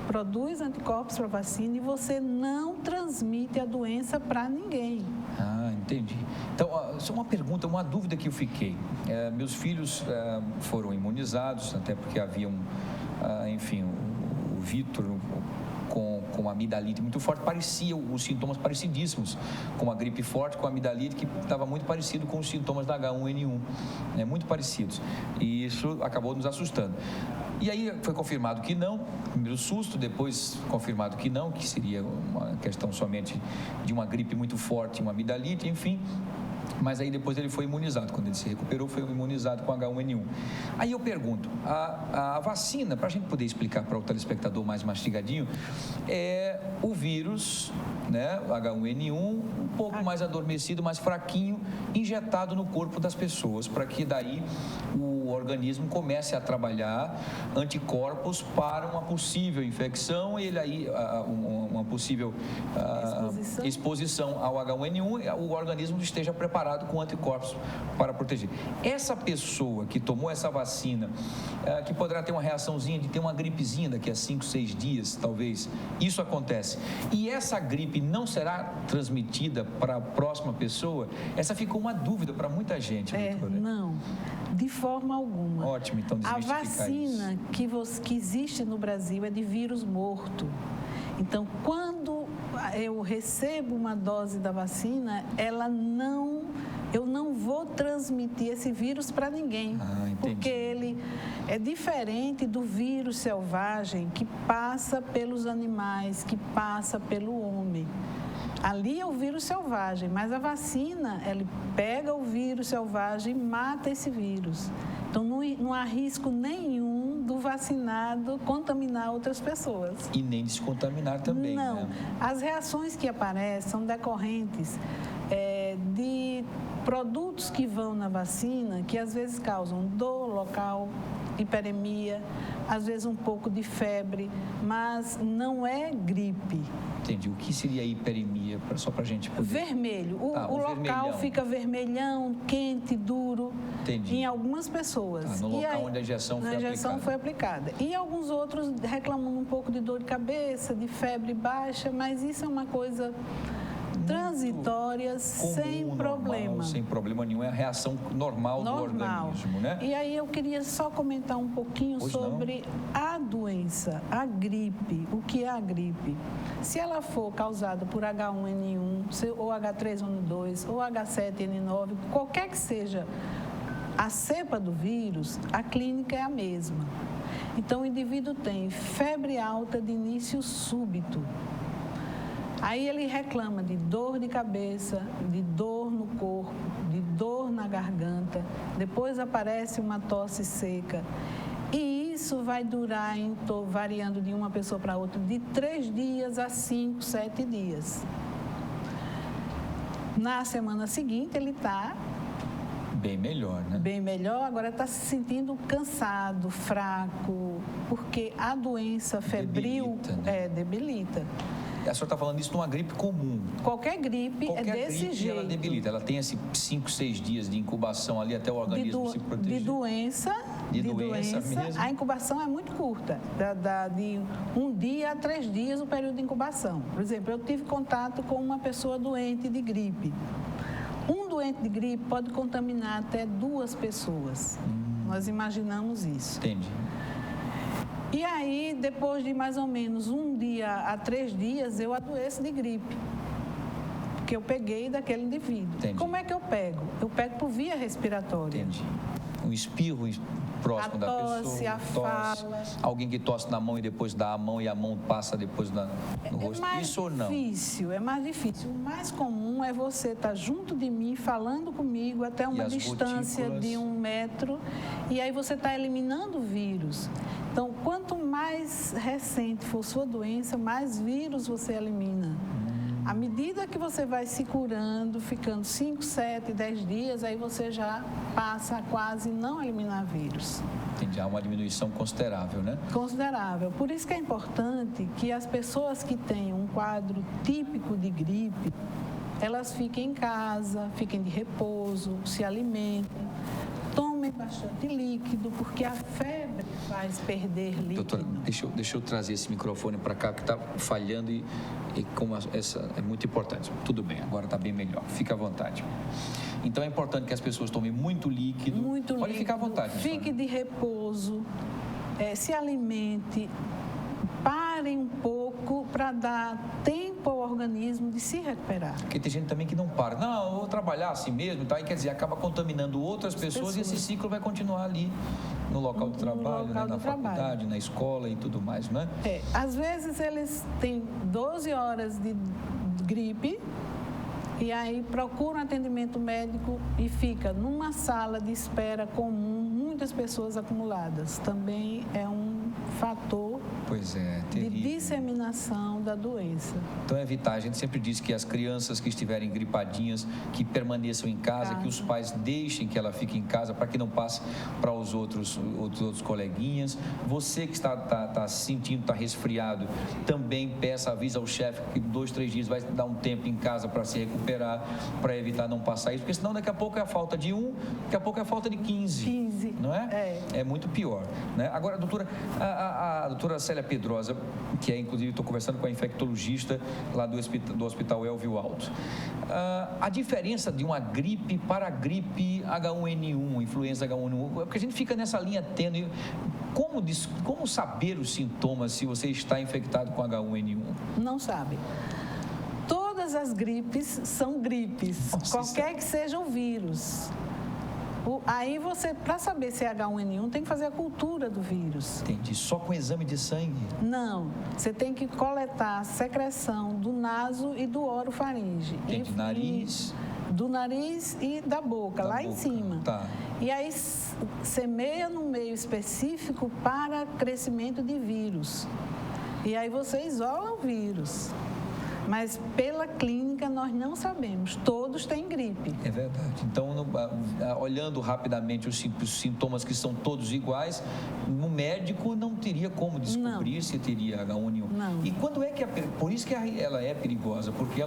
produz anticorpos para a vacina e você não transmite a doença para ninguém. Ah, entendi. Então, só uma pergunta, uma dúvida que eu fiquei. Meus filhos foram imunizados, até porque havia enfim, o Vitor com amidalite muito forte, os sintomas parecidíssimos com a gripe forte, com a amidalite, que estava muito parecido com os sintomas da H1N1, né? Muito parecidos. E isso acabou nos assustando. E aí foi confirmado que não, primeiro susto, depois confirmado que não, que seria uma questão somente de uma gripe muito forte, uma amidalite, enfim. Mas aí depois ele foi imunizado, quando ele se recuperou, foi imunizado com H1N1. Aí eu pergunto, a vacina, para a gente poder explicar para o telespectador mais mastigadinho, é o vírus, né, H1N1, um pouco mais adormecido, mais fraquinho, injetado no corpo das pessoas, para que daí o organismo comece a trabalhar anticorpos para uma possível infecção, e uma possível exposição ao H1N1, o organismo esteja preparado com anticorpos para proteger. Essa pessoa que tomou essa vacina, que poderá ter uma reaçãozinha de ter uma gripezinha daqui a 5, 6 dias, talvez, isso acontece. E essa gripe não será transmitida para a próxima pessoa? Essa ficou uma dúvida para muita gente, doutora. Não, de forma alguma. Ótimo, então desmistificar isso. A vacina que existe no Brasil é de vírus morto. Então, quando eu recebo uma dose da vacina, eu não vou transmitir esse vírus para ninguém, porque ele é diferente do vírus selvagem que passa pelos animais, que passa pelo homem. Ali é o vírus selvagem, mas a vacina, ela pega o vírus selvagem e mata esse vírus. Então, não há risco nenhum do vacinado contaminar outras pessoas. E nem de se contaminar também, não. Né? As reações que aparecem são decorrentes de produtos que vão na vacina, que às vezes causam dor local, hiperemia, às vezes um pouco de febre, mas não é gripe. Entendi. O que seria hiperemia, só para a gente poder... Vermelho. O local fica vermelhão, quente, duro. Entendi. Em algumas pessoas. No local onde a injeção foi aplicada. E alguns outros reclamando um pouco de dor de cabeça, de febre baixa, mas isso é uma coisa transitórias, comum, sem problema. Normal, sem problema nenhum, é a reação normal do organismo, né? E aí eu queria só comentar um pouquinho sobre a doença, a gripe. O que é a gripe? Se ela for causada por H1N1, ou H3N2, ou H7N9, qualquer que seja a cepa do vírus, a clínica é a mesma. Então, o indivíduo tem febre alta de início súbito. Aí ele reclama de dor de cabeça, de dor no corpo, de dor na garganta. Depois aparece uma tosse seca. E isso vai durar, variando de uma pessoa para outra, de 3 dias a 5, 7 dias. Na semana seguinte, ele está bem melhor, né? Bem melhor, agora está se sentindo cansado, fraco, porque a doença febril debilita. A senhora está falando isso numa gripe comum. Qualquer gripe é desse gripe, jeito. Ela debilita, ela tem esses 5, 6 dias de incubação ali até o organismo se proteger. De doença, mesmo. A incubação é muito curta, de 1 dia a 3 dias o período de incubação. Por exemplo, eu tive contato com uma pessoa doente de gripe. Um doente de gripe pode contaminar até 2 pessoas. Nós imaginamos isso. Entendi. E aí, depois de mais ou menos 1 dia a 3 dias, eu adoeço de gripe. Porque eu peguei daquele indivíduo. Entendi. Como é que eu pego? Eu pego por via respiratória. Entendi. Um espirro próximo da pessoa. A fala. Alguém que tosse na mão e depois dá a mão e a mão passa depois no rosto. Isso ou não? É mais difícil. O mais comum é você estar junto de mim, falando comigo até uma distância de 1 metro, e aí você está eliminando o vírus. Então, quanto mais recente for sua doença, mais vírus você elimina. À medida que você vai se curando, ficando 5, 7, 10 dias, aí você já passa a quase não eliminar vírus. Entendi, há uma diminuição considerável, né? Considerável. Por isso que é importante que as pessoas que têm um quadro típico de gripe, elas fiquem em casa, fiquem de repouso, se alimentem, tomem bastante líquido, porque a febre faz perder líquido. Doutora, deixa eu trazer esse microfone para cá, que está falhando e como essa é muito importante. Tudo bem, agora está bem melhor. Fica à vontade. Então, é importante que as pessoas tomem muito líquido. Pode ficar à vontade. Fique de repouso, se alimente, parem um pouco para dar tempo ao organismo de se recuperar. Porque tem gente também que não para. Não, eu vou trabalhar assim mesmo, tá? E quer dizer, acaba contaminando outras pessoas e esse ciclo vai continuar ali no local do trabalho, né? Na faculdade, na escola e tudo mais, né? Às vezes eles têm 12 horas de gripe e aí procuram atendimento médico e fica numa sala de espera comum, muitas pessoas acumuladas. Também é um fator de disseminação da doença. Então, evitar. A gente sempre diz que as crianças que estiverem gripadinhas, que permaneçam em casa, que os pais deixem que ela fique em casa para que não passe para os outros coleguinhas. Você que está se sentindo, está resfriado, também avisa ao chefe que 2, 3 dias vai dar um tempo em casa para se recuperar, para evitar não passar isso, porque senão daqui a pouco é a falta de 1, daqui a pouco é a falta de 15. Não é? É muito pior, né? Agora, doutora, a doutora Célia Pedrosa, que inclusive estou conversando com a infectologista lá do Hospital Elvio Alto. A diferença de uma gripe para a gripe H1N1, influenza H1N1, porque a gente fica nessa linha tênue. Como saber os sintomas se você está infectado com H1N1? Não sabe. Todas as gripes são gripes, qualquer que seja o vírus. Aí você, para saber se é H1N1, tem que fazer a cultura do vírus. Entendi. Só com exame de sangue? Não. Você tem que coletar a secreção do naso e do orofaringe. Entendi. Nariz? Do nariz e da boca, lá em cima. Tá. E aí semeia no meio específico para crescimento de vírus. E aí você isola o vírus. Mas pela clínica nós não sabemos, todos têm gripe. É verdade. Então, olhando rapidamente os sintomas que são todos iguais, no médico não teria como descobrir se teria H1N1. Não. E quando é que por isso que ela é perigosa, porque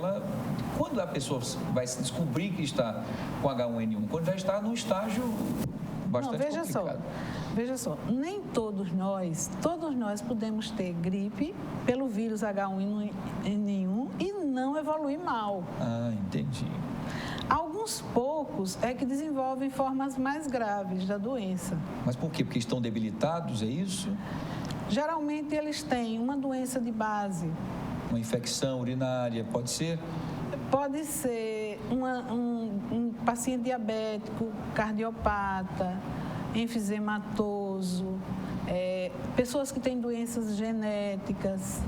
quando a pessoa vai se descobrir que está com H1N1, quando já está num estágio bastante Veja só, nem todos nós podemos ter gripe pelo vírus H1N1 e não evoluir mal. Ah, entendi. Alguns poucos é que desenvolvem formas mais graves da doença. Mas por quê? Porque estão debilitados, é isso? Geralmente eles têm uma doença de base. Uma infecção urinária, pode ser? Pode ser um paciente diabético, cardiopata, enfisемatoso, pessoas que têm doenças genéticas,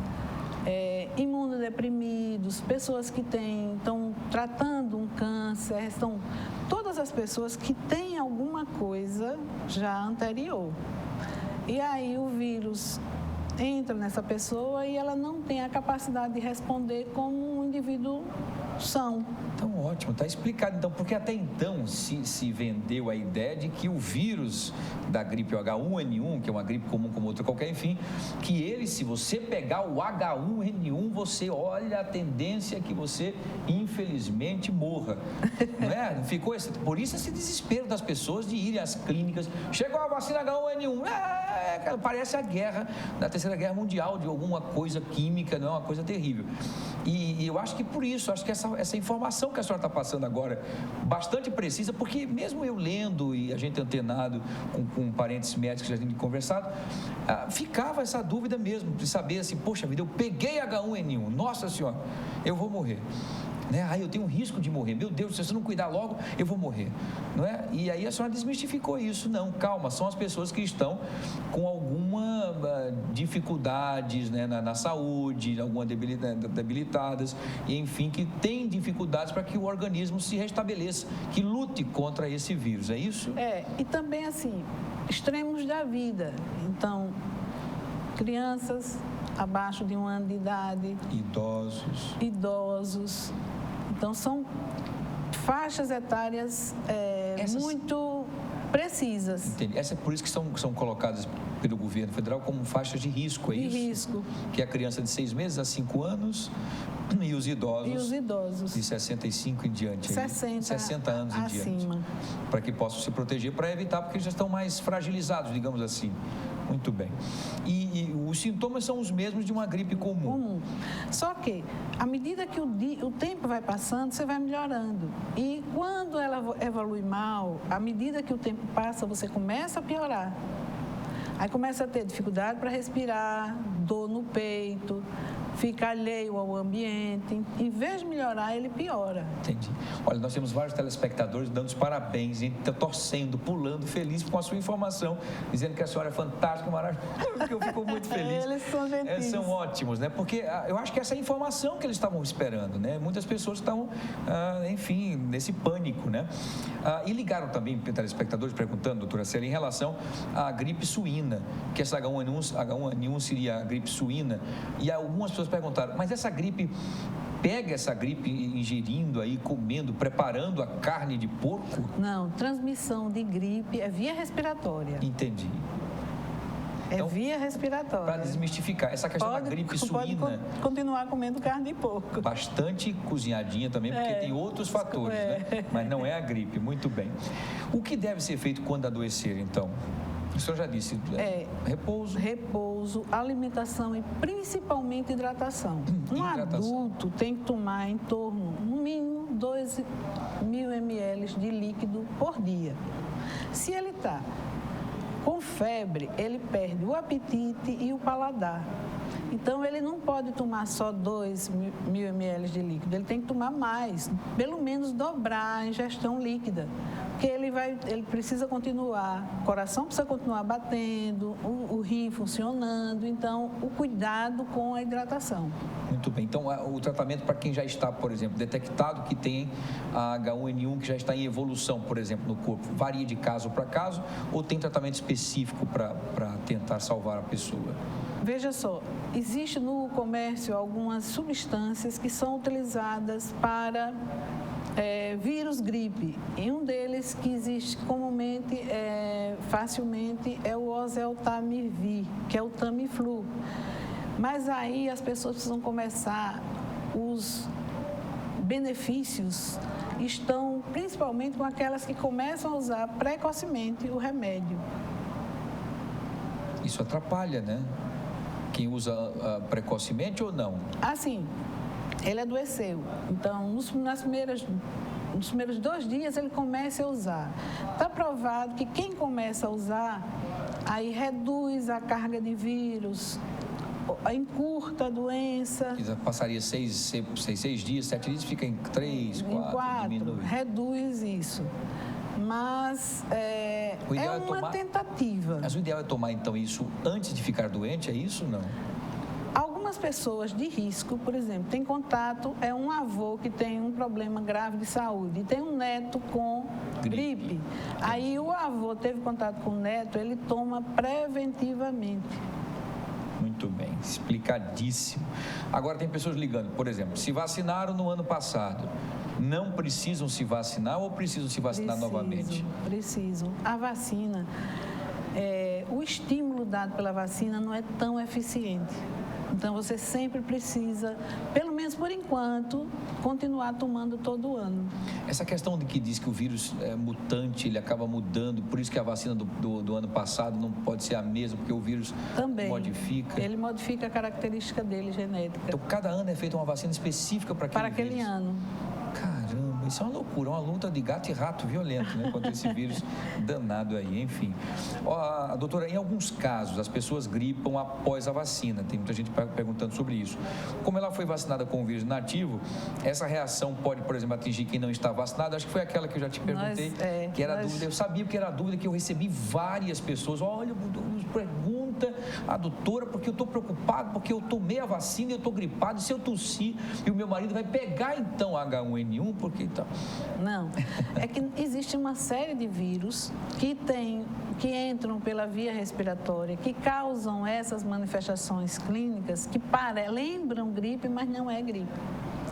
imunodeprimidos, pessoas que estão tratando um câncer, todas as pessoas que têm alguma coisa já anterior. E aí o vírus entra nessa pessoa e ela não tem a capacidade de responder como um indivíduo são. Então, ótimo, está explicado. Então, porque até então se vendeu a ideia de que o vírus da gripe H1N1, que é uma gripe comum como outra qualquer, enfim, que ele, se você pegar o H1N1, você olha a tendência que você, infelizmente, morra. Não é? Ficou por isso esse desespero das pessoas de irem às clínicas. Chegou a vacina H1N1, parece a guerra da Terceira Guerra Mundial, de alguma coisa química, não é uma coisa terrível. E eu acho que por isso, acho que essa informação que a senhora está passando agora, bastante precisa, porque mesmo eu lendo e a gente antenado com parentes médicos que já têm conversado, ficava essa dúvida mesmo, de saber assim, poxa vida, eu peguei H1N1, nossa senhora, eu vou morrer. Eu tenho um risco de morrer. Meu Deus, se você não cuidar logo, eu vou morrer. Não é? E aí a senhora desmistificou isso. Não, calma, são as pessoas que estão com alguma dificuldades, né, na saúde, alguma debilitadas, e enfim, que têm dificuldades para que o organismo se restabeleça, que lute contra esse vírus, é isso? E também assim, extremos da vida. Então, crianças abaixo de 1 ano de idade. Idosos. Então, são faixas etárias muito precisas. Entendi. Essa é por isso que são colocadas pelo governo federal como faixas de risco, é isso? De risco. Que é a criança de 6 meses a 5 anos e os idosos. De 65 em diante. 60 anos em diante. Para que possam se proteger, para evitar, porque já estão mais fragilizados, digamos assim. Muito bem. E os sintomas são os mesmos de uma gripe comum. Só que, à medida que o tempo vai passando, você vai melhorando. E quando ela evolui mal, à medida que o tempo passa, você começa a piorar. Aí começa a ter dificuldade para respirar, dor no peito, fica alheio ao ambiente. Em vez de melhorar, ele piora. Entendi. Olha, nós temos vários telespectadores dando os parabéns, torcendo, pulando, feliz com a sua informação, dizendo que a senhora é fantástica, maravilhosa. Eu fico muito feliz. Eles são gentis. São ótimos, né? Porque eu acho que essa é a informação que eles estavam esperando, né? Muitas pessoas estão, enfim, nesse pânico, né? E ligaram também telespectadores perguntando, doutora Célia, em relação à gripe suína, que essa H1N1 seria a gripe suína, e algumas pessoas perguntaram, mas essa gripe, pega essa gripe ingerindo aí, comendo, preparando a carne de porco? Não, transmissão de gripe é via respiratória. Entendi. Então, via respiratória. Para desmistificar, essa questão da gripe suína... Pode continuar comendo carne de porco. Bastante cozinhadinha também, porque tem outros fatores, né? Mas não é a gripe, muito bem. O que deve ser feito quando adoecer, então? O senhor já disse, repouso, alimentação e principalmente hidratação. Adulto tem que tomar em torno, no mínimo, 2.000 ml de líquido por dia. Se ele está com febre, ele perde o apetite e o paladar. Então, ele não pode tomar só 2.000 ml de líquido, ele tem que tomar mais, pelo menos dobrar a ingestão líquida. Porque ele precisa continuar, o coração precisa continuar batendo, o rim funcionando, então o cuidado com a hidratação. Muito bem, então o tratamento para quem já está, por exemplo, detectado que tem a H1N1 que já está em evolução, por exemplo, no corpo, varia de caso para caso ou tem tratamento específico para tentar salvar a pessoa? Veja só, existe no comércio algumas substâncias que são utilizadas para vírus gripe. E um deles que existe comumente, facilmente, é o oseltamivir, que é o Tamiflu. Mas aí as pessoas precisam começar, os benefícios estão principalmente com aquelas que começam a usar precocemente o remédio. Isso atrapalha, né? Quem usa precocemente ou não? Assim, ele adoeceu. Então, nos primeiros 2 dias, ele começa a usar. Está provado que quem começa a usar, aí reduz a carga de vírus, encurta a doença. Passaria 6 dias, 7 dias, fica em 3, 4, diminui. Reduz isso. Mas é uma tentativa. Mas o ideal é tomar, então, isso antes de ficar doente, é isso ou não? Algumas pessoas de risco, por exemplo, tem contato, é um avô que tem um problema grave de saúde e tem um neto com gripe. Aí o avô teve contato com o neto, ele toma preventivamente. Muito bem, explicadíssimo. Agora tem pessoas ligando, por exemplo, se vacinaram no ano passado, não precisam se vacinar ou precisam se vacinar novamente? Precisam. A vacina, o estímulo dado pela vacina não é tão eficiente. Então, você sempre precisa, pelo menos por enquanto, continuar tomando todo ano. Essa questão de que diz que o vírus é mutante, ele acaba mudando, por isso que a vacina do ano passado não pode ser a mesma, porque o vírus também modifica. Ele modifica a característica dele, genética. Então, cada ano é feita uma vacina específica para aquele vírus. Ano. Caramba, isso é uma loucura, uma luta de gato e rato violento, né? Contra esse vírus danado aí, enfim. Ó, doutora, em alguns casos, as pessoas gripam após a vacina. Tem muita gente perguntando sobre isso. Como ela foi vacinada com o vírus nativo, essa reação pode, por exemplo, atingir quem não está vacinado? Acho que foi aquela que eu já te perguntei, que era a dúvida. Eu sabia que era a dúvida, que eu recebi várias pessoas. Olha, pergunta a doutora, porque eu estou preocupado, porque eu tomei a vacina e eu estou gripado, e se eu tossir, e o meu marido vai pegar, então, H1N1, porque então... Não, é que existe uma série de vírus que entram pela via respiratória, que causam essas manifestações clínicas que lembram gripe, mas não é gripe.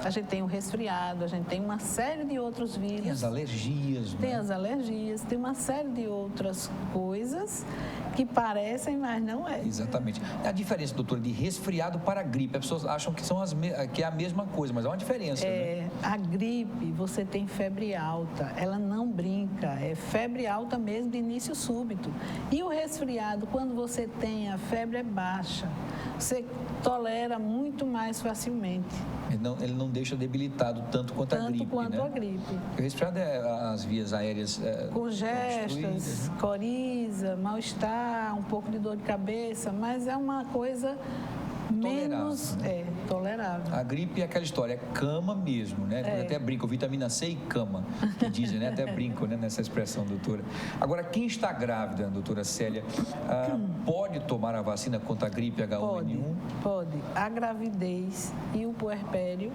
A gente tem o resfriado, a gente tem uma série de outros vírus. Tem as alergias, né? Tem as alergias, tem uma série de outras coisas que parecem, mas não é. Exatamente. A diferença, doutora, de resfriado para gripe, as pessoas acham que é a mesma coisa, mas há uma diferença, né? A gripe, você tem febre alta, ela não brinca, é febre alta mesmo de início súbito. E o resfriado, quando você tem a febre é baixa, você tolera muito mais facilmente. Ele não deixa debilitado tanto quanto a gripe, Tanto quanto né? a gripe. O resfriado as vias aéreas... Congestas, coriza, mal-estar, um pouco de dor de cabeça, mas é uma coisa menos tolerável. A gripe é aquela história, é cama mesmo, né? Eu até brinco, vitamina C e cama, que dizem, né? Até brinco, né? Nessa expressão, doutora. Agora, quem está grávida, doutora Célia, pode tomar a vacina contra a gripe H1N1? Pode. A gravidez e o puerpério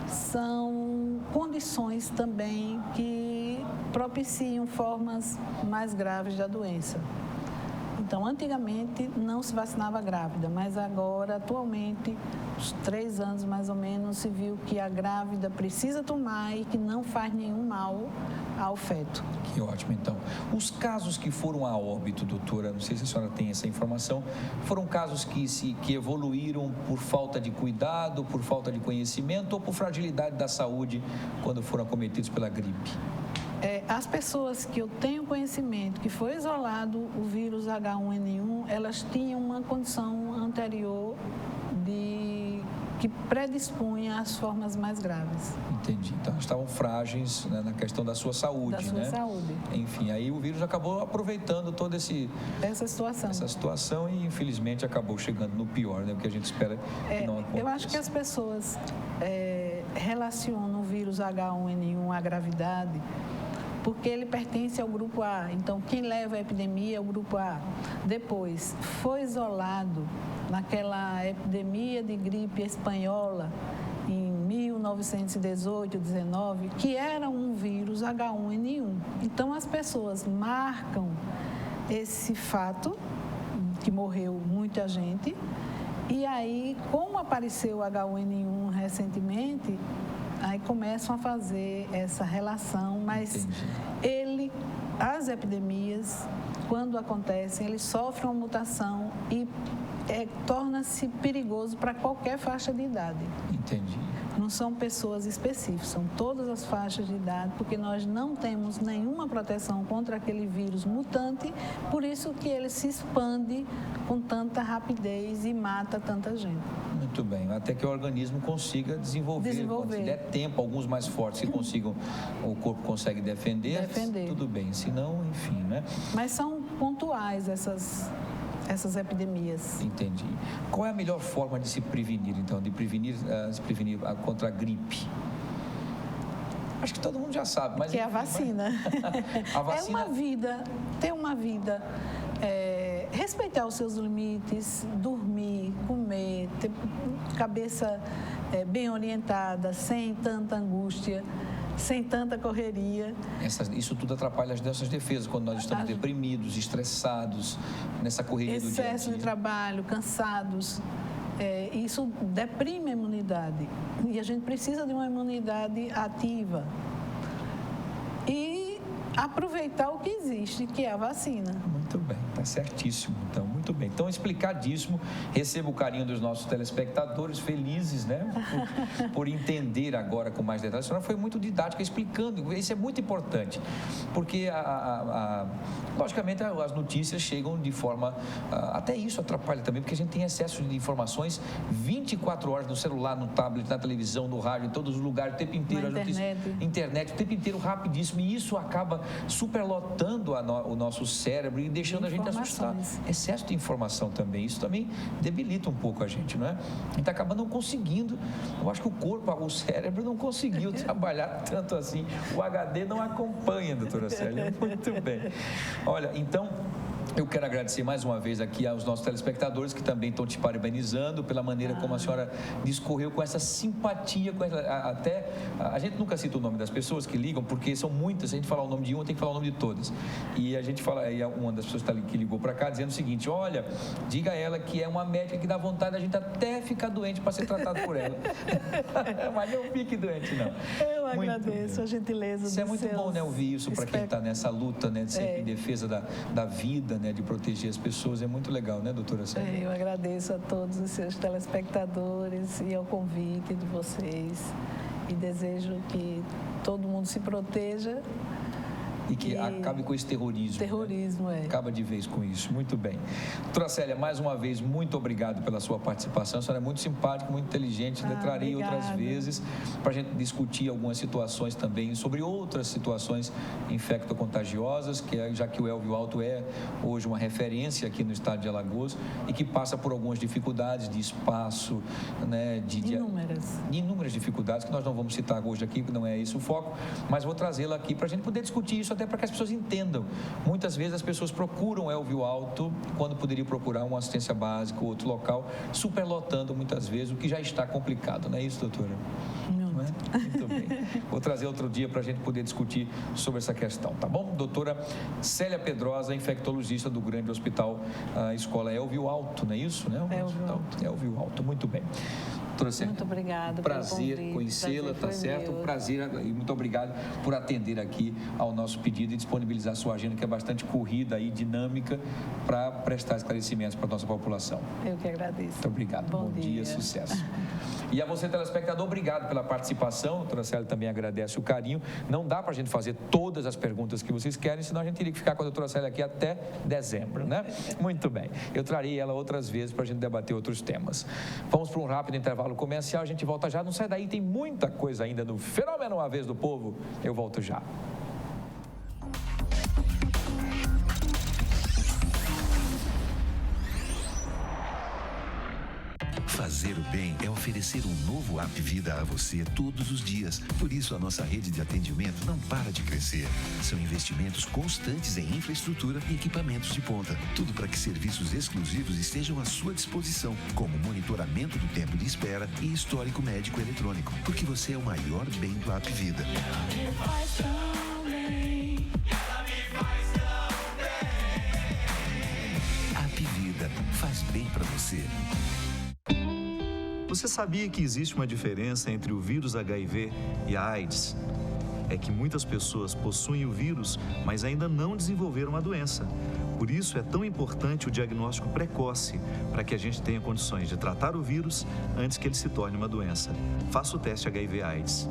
são condições também que propiciam formas mais graves da doença. Então, antigamente não se vacinava grávida, mas agora, atualmente, uns 3 anos mais ou menos, se viu que a grávida precisa tomar e que não faz nenhum mal ao feto. Que ótimo, então. Os casos que foram a óbito, doutora, não sei se a senhora tem essa informação, foram casos que evoluíram por falta de cuidado, por falta de conhecimento ou por fragilidade da saúde quando foram acometidos pela gripe? As pessoas que eu tenho conhecimento que foi isolado o vírus H1N1, elas tinham uma condição anterior que predispunha às formas mais graves. Entendi. Então, estavam frágeis, né, na questão da sua saúde, Da sua saúde. Enfim, aí o vírus acabou aproveitando toda essa situação e, infelizmente, acabou chegando no pior, né? O que a gente espera que não aconteça. Eu acho que as pessoas relacionam o vírus H1N1 à gravidade porque ele pertence ao grupo A. Então, quem leva a epidemia é o grupo A. Depois, foi isolado naquela epidemia de gripe espanhola em 1918, 19, que era um vírus H1N1. Então, as pessoas marcam esse fato, que morreu muita gente, e aí, como apareceu o H1N1 recentemente, aí começam a fazer essa relação, mas as epidemias, quando acontecem, eles sofrem uma mutação e torna-se perigoso para qualquer faixa de idade. Entendi. Não são pessoas específicas, são todas as faixas de idade, porque nós não temos nenhuma proteção contra aquele vírus mutante, por isso que ele se expande com tanta rapidez e mata tanta gente. Muito bem, até que o organismo consiga desenvolver. Quando se der tempo, alguns mais fortes que consigam, o corpo consegue defender. Tudo bem, se não, enfim, né? Mas são pontuais essas epidemias. Entendi. Qual é a melhor forma de se prevenir, então, se prevenir contra a gripe? Acho que todo mundo já sabe, mas... Que é a vacina. A vacina... Ter uma vida, respeitar os seus limites, dormir, comer, ter cabeça bem orientada, sem tanta angústia, sem tanta correria. Isso tudo atrapalha as nossas defesas, quando nós estamos deprimidos, estressados, nessa correria do dia a dia. Excesso de trabalho, cansados. Isso deprime a imunidade. E a gente precisa de uma imunidade ativa. E aproveitar o que existe, que é a vacina. Muito bem, está certíssimo. Então, muito bem. Então, explicadíssimo. Recebo o carinho dos nossos telespectadores, felizes, né? Por entender agora com mais detalhes. A senhora foi muito didática explicando. Isso é muito importante. Porque, logicamente, as notícias chegam de forma... até isso atrapalha também, porque a gente tem excesso de informações 24 horas no celular, no tablet, na televisão, no rádio, em todos os lugares, o tempo inteiro. Internet, o tempo inteiro, rapidíssimo. E isso acaba superlotando o nosso cérebro e deixando a gente assustado. Excesso de informação também, isso também debilita um pouco a gente, não é? A gente acaba não conseguindo, eu acho que o corpo, o cérebro não conseguiu trabalhar tanto assim, o HD não acompanha, doutora Célia, muito bem. Olha, então... Eu quero agradecer mais uma vez aqui aos nossos telespectadores que também estão te parabenizando pela maneira como a senhora discorreu com essa simpatia, até a gente nunca cita o nome das pessoas que ligam, porque são muitas, se a gente falar o nome de uma, tem que falar o nome de todas. E a gente fala, e uma das pessoas que ligou para cá dizendo o seguinte: olha, diga a ela que é uma médica que dá vontade da gente até ficar doente para ser tratado por ela. Mas não fique doente, não. Eu agradeço a gentileza. Isso é muito bom, né, ouvir isso para quem está nessa luta, né, de sempre em defesa da vida, né, de proteger as pessoas. É muito legal, né, doutora Célia? Eu agradeço a todos os seus telespectadores e ao convite de vocês. E desejo que todo mundo se proteja. E que acabe com esse terrorismo. Né? Acaba de vez com isso. Muito bem. Doutora Célia, mais uma vez, muito obrigado pela sua participação. A senhora é muito simpática, muito inteligente. Trarei outras vezes para a gente discutir algumas situações também, sobre outras situações infectocontagiosas, já que o Elvio Alto é hoje uma referência aqui no estado de Alagoas e que passa por algumas dificuldades de espaço, né, inúmeras dificuldades que nós não vamos citar hoje aqui, porque não é esse o foco, mas vou trazê-la aqui para a gente poder discutir isso, até para que as pessoas entendam. Muitas vezes as pessoas procuram Elvio Alto quando poderia procurar uma assistência básica ou outro local, superlotando muitas vezes, o que já está complicado, não é isso, doutora? Não é? Muito bem. Vou trazer outro dia para a gente poder discutir sobre essa questão, tá bom? Doutora Célia Pedrosa, infectologista do grande hospital Escola Elvio Alto, não é isso? Né? Elvio Alto, muito bem. Muito obrigada. Prazer conhecê-la, tá certo? Prazer e muito obrigado por atender aqui ao nosso pedido e disponibilizar a sua agenda, que é bastante corrida e dinâmica, para prestar esclarecimentos para a nossa população. Eu que agradeço. Muito obrigado. Bom dia, sucesso. E a você, telespectador, obrigado pela participação. A doutora Célia também agradece o carinho. Não dá para a gente fazer todas as perguntas que vocês querem, senão a gente teria que ficar com a doutora Célia aqui até dezembro, né? Muito bem. Eu trarei ela outras vezes para a gente debater outros temas. Vamos para um rápido intervalo comercial, a gente volta já, não sai daí, tem muita coisa ainda no Fenômeno A Vez do Povo, eu volto já. Fazer o bem é oferecer um novo App Vida a você todos os dias. Por isso, a nossa rede de atendimento não para de crescer. São investimentos constantes em infraestrutura e equipamentos de ponta. Tudo para que serviços exclusivos estejam à sua disposição, como monitoramento do tempo de espera e histórico médico eletrônico. Porque você é o maior bem do App Vida. App Vida faz bem para você. Você sabia que existe uma diferença entre o vírus HIV e a AIDS? é que muitas pessoas possuem o vírus, mas ainda não desenvolveram a doença. Por isso é tão importante o diagnóstico precoce, para que a gente tenha condições de tratar o vírus antes que ele se torne uma doença. Faça o teste HIV/AIDS.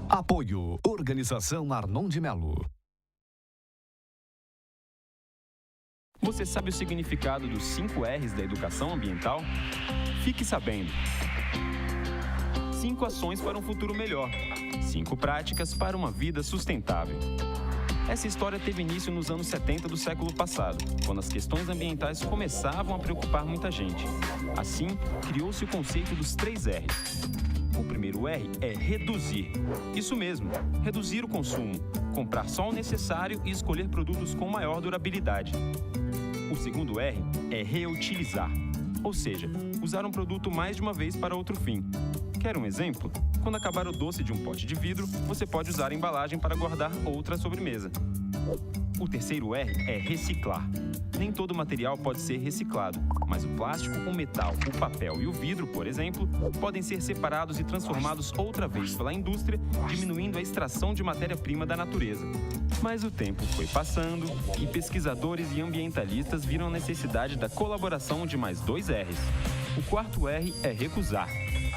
Apoio Organização Arnon de Melo. Você sabe o significado dos 5 R's da educação ambiental? Fique sabendo. 5 ações para um futuro melhor. 5 práticas para uma vida sustentável. Essa história teve início nos anos 70 do século passado, quando as questões ambientais começavam a preocupar muita gente. Assim, criou-se o conceito dos 3 R's. O primeiro R é reduzir. Isso mesmo, reduzir o consumo, comprar só o necessário e escolher produtos com maior durabilidade. O segundo R é reutilizar, ou seja, usar um produto mais de uma vez para outro fim. Quer um exemplo? Quando acabar o doce de um pote de vidro, você pode usar a embalagem para guardar outra sobremesa. O terceiro R é reciclar. Nem todo material pode ser reciclado, mas o plástico, o metal, o papel e o vidro, por exemplo, podem ser separados e transformados outra vez pela indústria, diminuindo a extração de matéria-prima da natureza. Mas o tempo foi passando e pesquisadores e ambientalistas viram a necessidade da colaboração de mais 2 R's. O quarto R é recusar.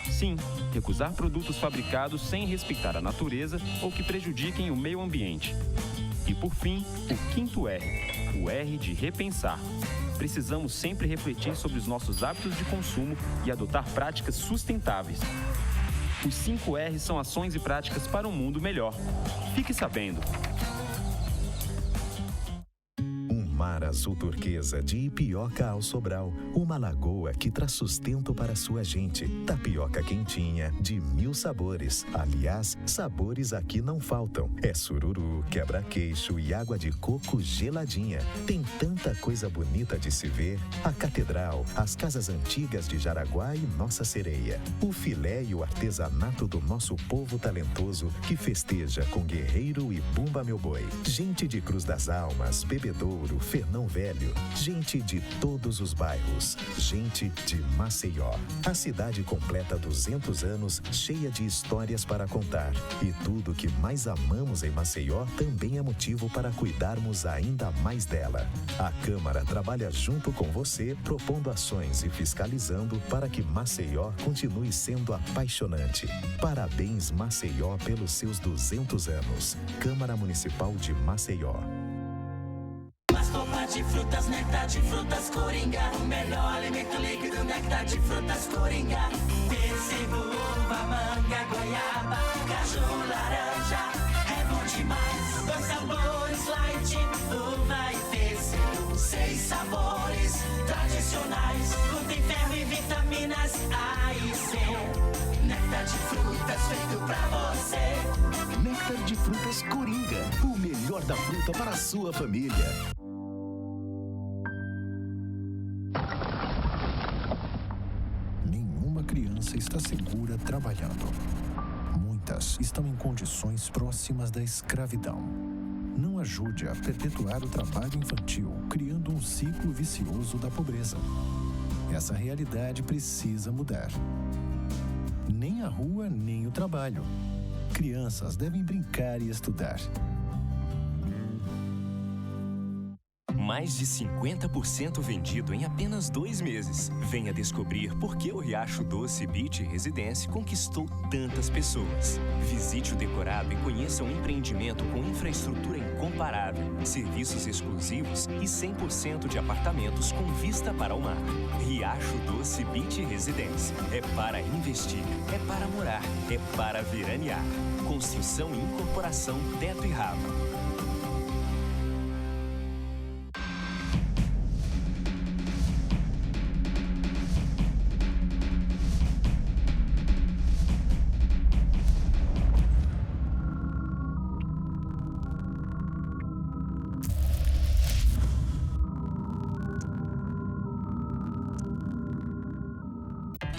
Sim, recusar produtos fabricados sem respeitar a natureza ou que prejudiquem o meio ambiente. E por fim, o quinto R, o R de repensar. Precisamos sempre refletir sobre os nossos hábitos de consumo e adotar práticas sustentáveis. Os 5 R's são ações e práticas para um mundo melhor. Fique sabendo. Mar azul turquesa de Ipioca ao Sobral, uma lagoa que traz sustento para sua gente. Tapioca quentinha, de 1000 sabores. Aliás, sabores aqui não faltam. É sururu, quebra-queixo e água de coco geladinha. Tem tanta coisa bonita de se ver. A catedral, as casas antigas de Jaraguá e Nossa Sereia. O filé e o artesanato do nosso povo talentoso que festeja com Guerreiro e Bumba Meu Boi. Gente de Cruz das Almas, Bebedouro, Fernão Velho, gente de todos os bairros, gente de Maceió. A cidade completa 200 anos, cheia de histórias para contar. E tudo que mais amamos em Maceió também é motivo para cuidarmos ainda mais dela. A Câmara trabalha junto com você, propondo ações e fiscalizando para que Maceió continue sendo apaixonante. Parabéns, Maceió, pelos seus 200 anos. Câmara Municipal de Maceió. Sopa de frutas, néctar de frutas Coringa. O melhor alimento líquido, néctar de frutas Coringa. Pêssego, uva, manga, goiaba, caju, laranja. É bom demais. 2 sabores light, uva e pêssego. 6 sabores tradicionais. Contém ferro e vitaminas A e C. Néctar de frutas feito pra você. Néctar de frutas Coringa. O melhor da fruta para a sua família. Criança está segura trabalhando. Muitas estão em condições próximas da escravidão. Não ajude a perpetuar o trabalho infantil, criando um ciclo vicioso da pobreza. Essa realidade precisa mudar. Nem a rua, nem o trabalho. Crianças devem brincar e estudar. Mais de 50% vendido em apenas 2 meses. Venha descobrir por que o Riacho Doce Beach Residência conquistou tantas pessoas. Visite o Decorado e conheça um empreendimento com infraestrutura incomparável, serviços exclusivos e 100% de apartamentos com vista para o mar. Riacho Doce Beach Residência. É para investir, é para morar, é para veranear. Construção e incorporação Teto e Rava.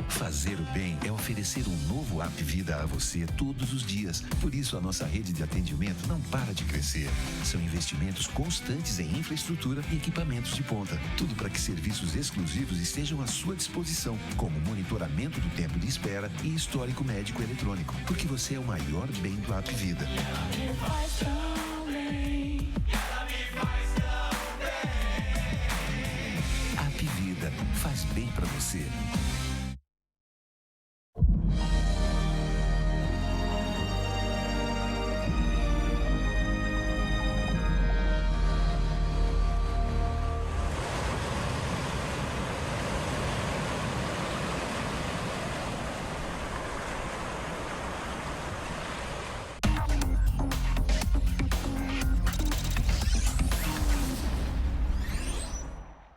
Fazer o bem é oferecer um novo App Vida a você todos os dias. Por isso, a nossa rede de atendimento não para de crescer. São investimentos constantes em infraestrutura e equipamentos de ponta. Tudo para que serviços exclusivos estejam à sua disposição, como monitoramento do tempo de espera e histórico médico eletrônico. Porque você é o maior bem do App Vida. App Vida faz bem para você.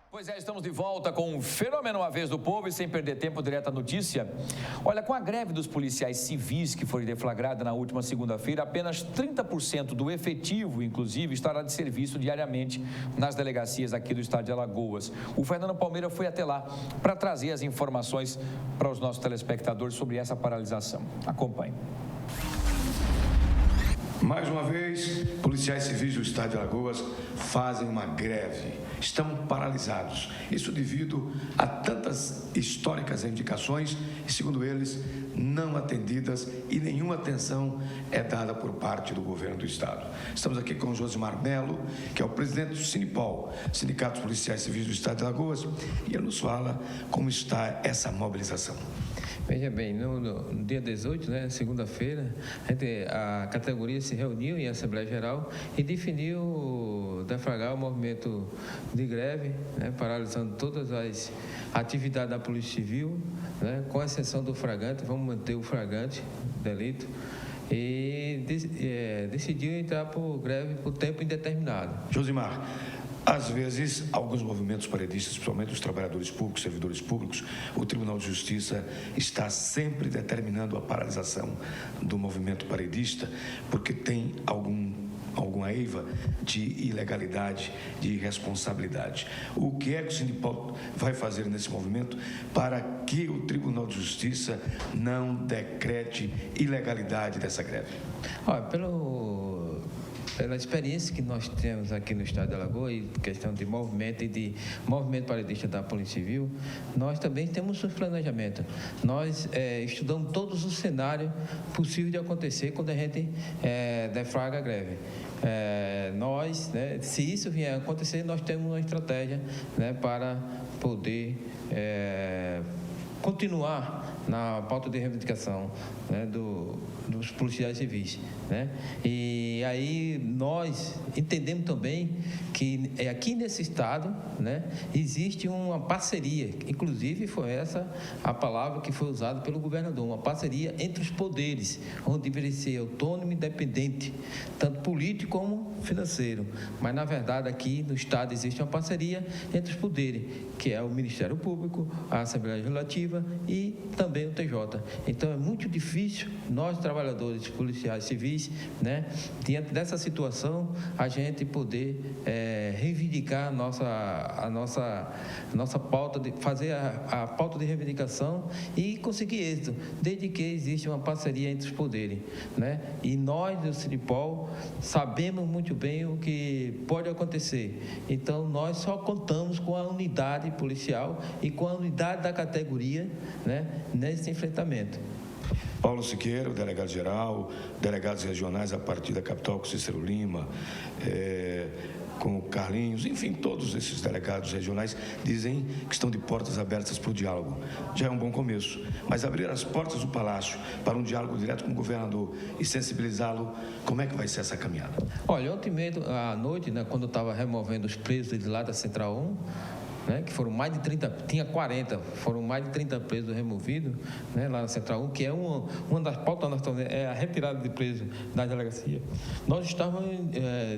Pois é, estamos de volta com o Fenômeno A Vez do Povo e sem perder tempo, direto à notícia. Olha, com a greve dos policiais civis que foi deflagrada na última segunda-feira, apenas 30% do efetivo, inclusive, estará de serviço diariamente nas delegacias aqui do estado de Alagoas. O Fernando Palmeira foi até lá para trazer as informações para os nossos telespectadores sobre essa paralisação. Acompanhe. Mais uma vez, policiais civis do estado de Alagoas fazem uma greve. Estão paralisados. Isso devido a tantas históricas reivindicações e, segundo eles, não atendidas e nenhuma atenção é dada por parte do governo do estado. Estamos aqui com o Josimar Melo, que é o presidente do Sinipol, Sindicato dos Policiais Civis do estado de Alagoas, e ele nos fala como está essa mobilização. Veja bem, no dia 18, segunda-feira, a categoria se reuniu em Assembleia Geral e definiu deflagrar o movimento de greve, paralisando todas as atividades da Polícia Civil, com exceção do flagrante. Vamos manter o flagrante delito. E decidiu entrar por greve por tempo indeterminado. Josimar, às vezes, alguns movimentos paredistas, principalmente os trabalhadores públicos, servidores públicos, o Tribunal de Justiça está sempre determinando a paralisação do movimento paredista, porque tem alguma eiva de ilegalidade, de irresponsabilidade. O que é que o Sinipol vai fazer nesse movimento para que o Tribunal de Justiça não decrete ilegalidade dessa greve? Olha, pela experiência que nós temos aqui no estado de Alagoas, e questão de movimento e de movimento paredista da Polícia Civil, nós também temos um planejamento. Nós estudamos todos os cenários possíveis de acontecer quando a gente deflagra a greve. Se isso vier a acontecer, nós temos uma estratégia para poder continuar na pauta de reivindicação dos policiais civis. E aí nós entendemos também que aqui nesse estado existe uma parceria, inclusive foi essa a palavra que foi usada pelo governador, uma parceria entre os poderes, onde deveria ser autônomo e independente, tanto político como financeiro. Mas na verdade aqui no estado existe uma parceria entre os poderes, que é o Ministério Público, a Assembleia Legislativa e também o TJ. Então é muito difícil nós, trabalhadores policiais civis, diante dessa situação, a gente poder reivindicar a nossa pauta, fazer a pauta de reivindicação e conseguir êxito, desde que existe uma parceria entre os poderes. E nós, do Sinipol, sabemos muito bem o que pode acontecer. Então, nós só contamos com a unidade policial e com a unidade da categoria nesse enfrentamento. Paulo Siqueira, o delegado-geral, delegados regionais a partir da capital, com Cícero Lima, com o Carlinhos, enfim, todos esses delegados regionais dizem que estão de portas abertas para o diálogo. Já é um bom começo, mas abrir as portas do Palácio para um diálogo direto com o governador e sensibilizá-lo, como é que vai ser essa caminhada? Olha, ontem à noite, quando eu estava removendo os presos de lá da Central 1, que foram mais de 30, tinha 40, foram mais de 30 presos removidos, lá na Central 1, que é uma das pautas, é a retirada de presos da delegacia. Nós estávamos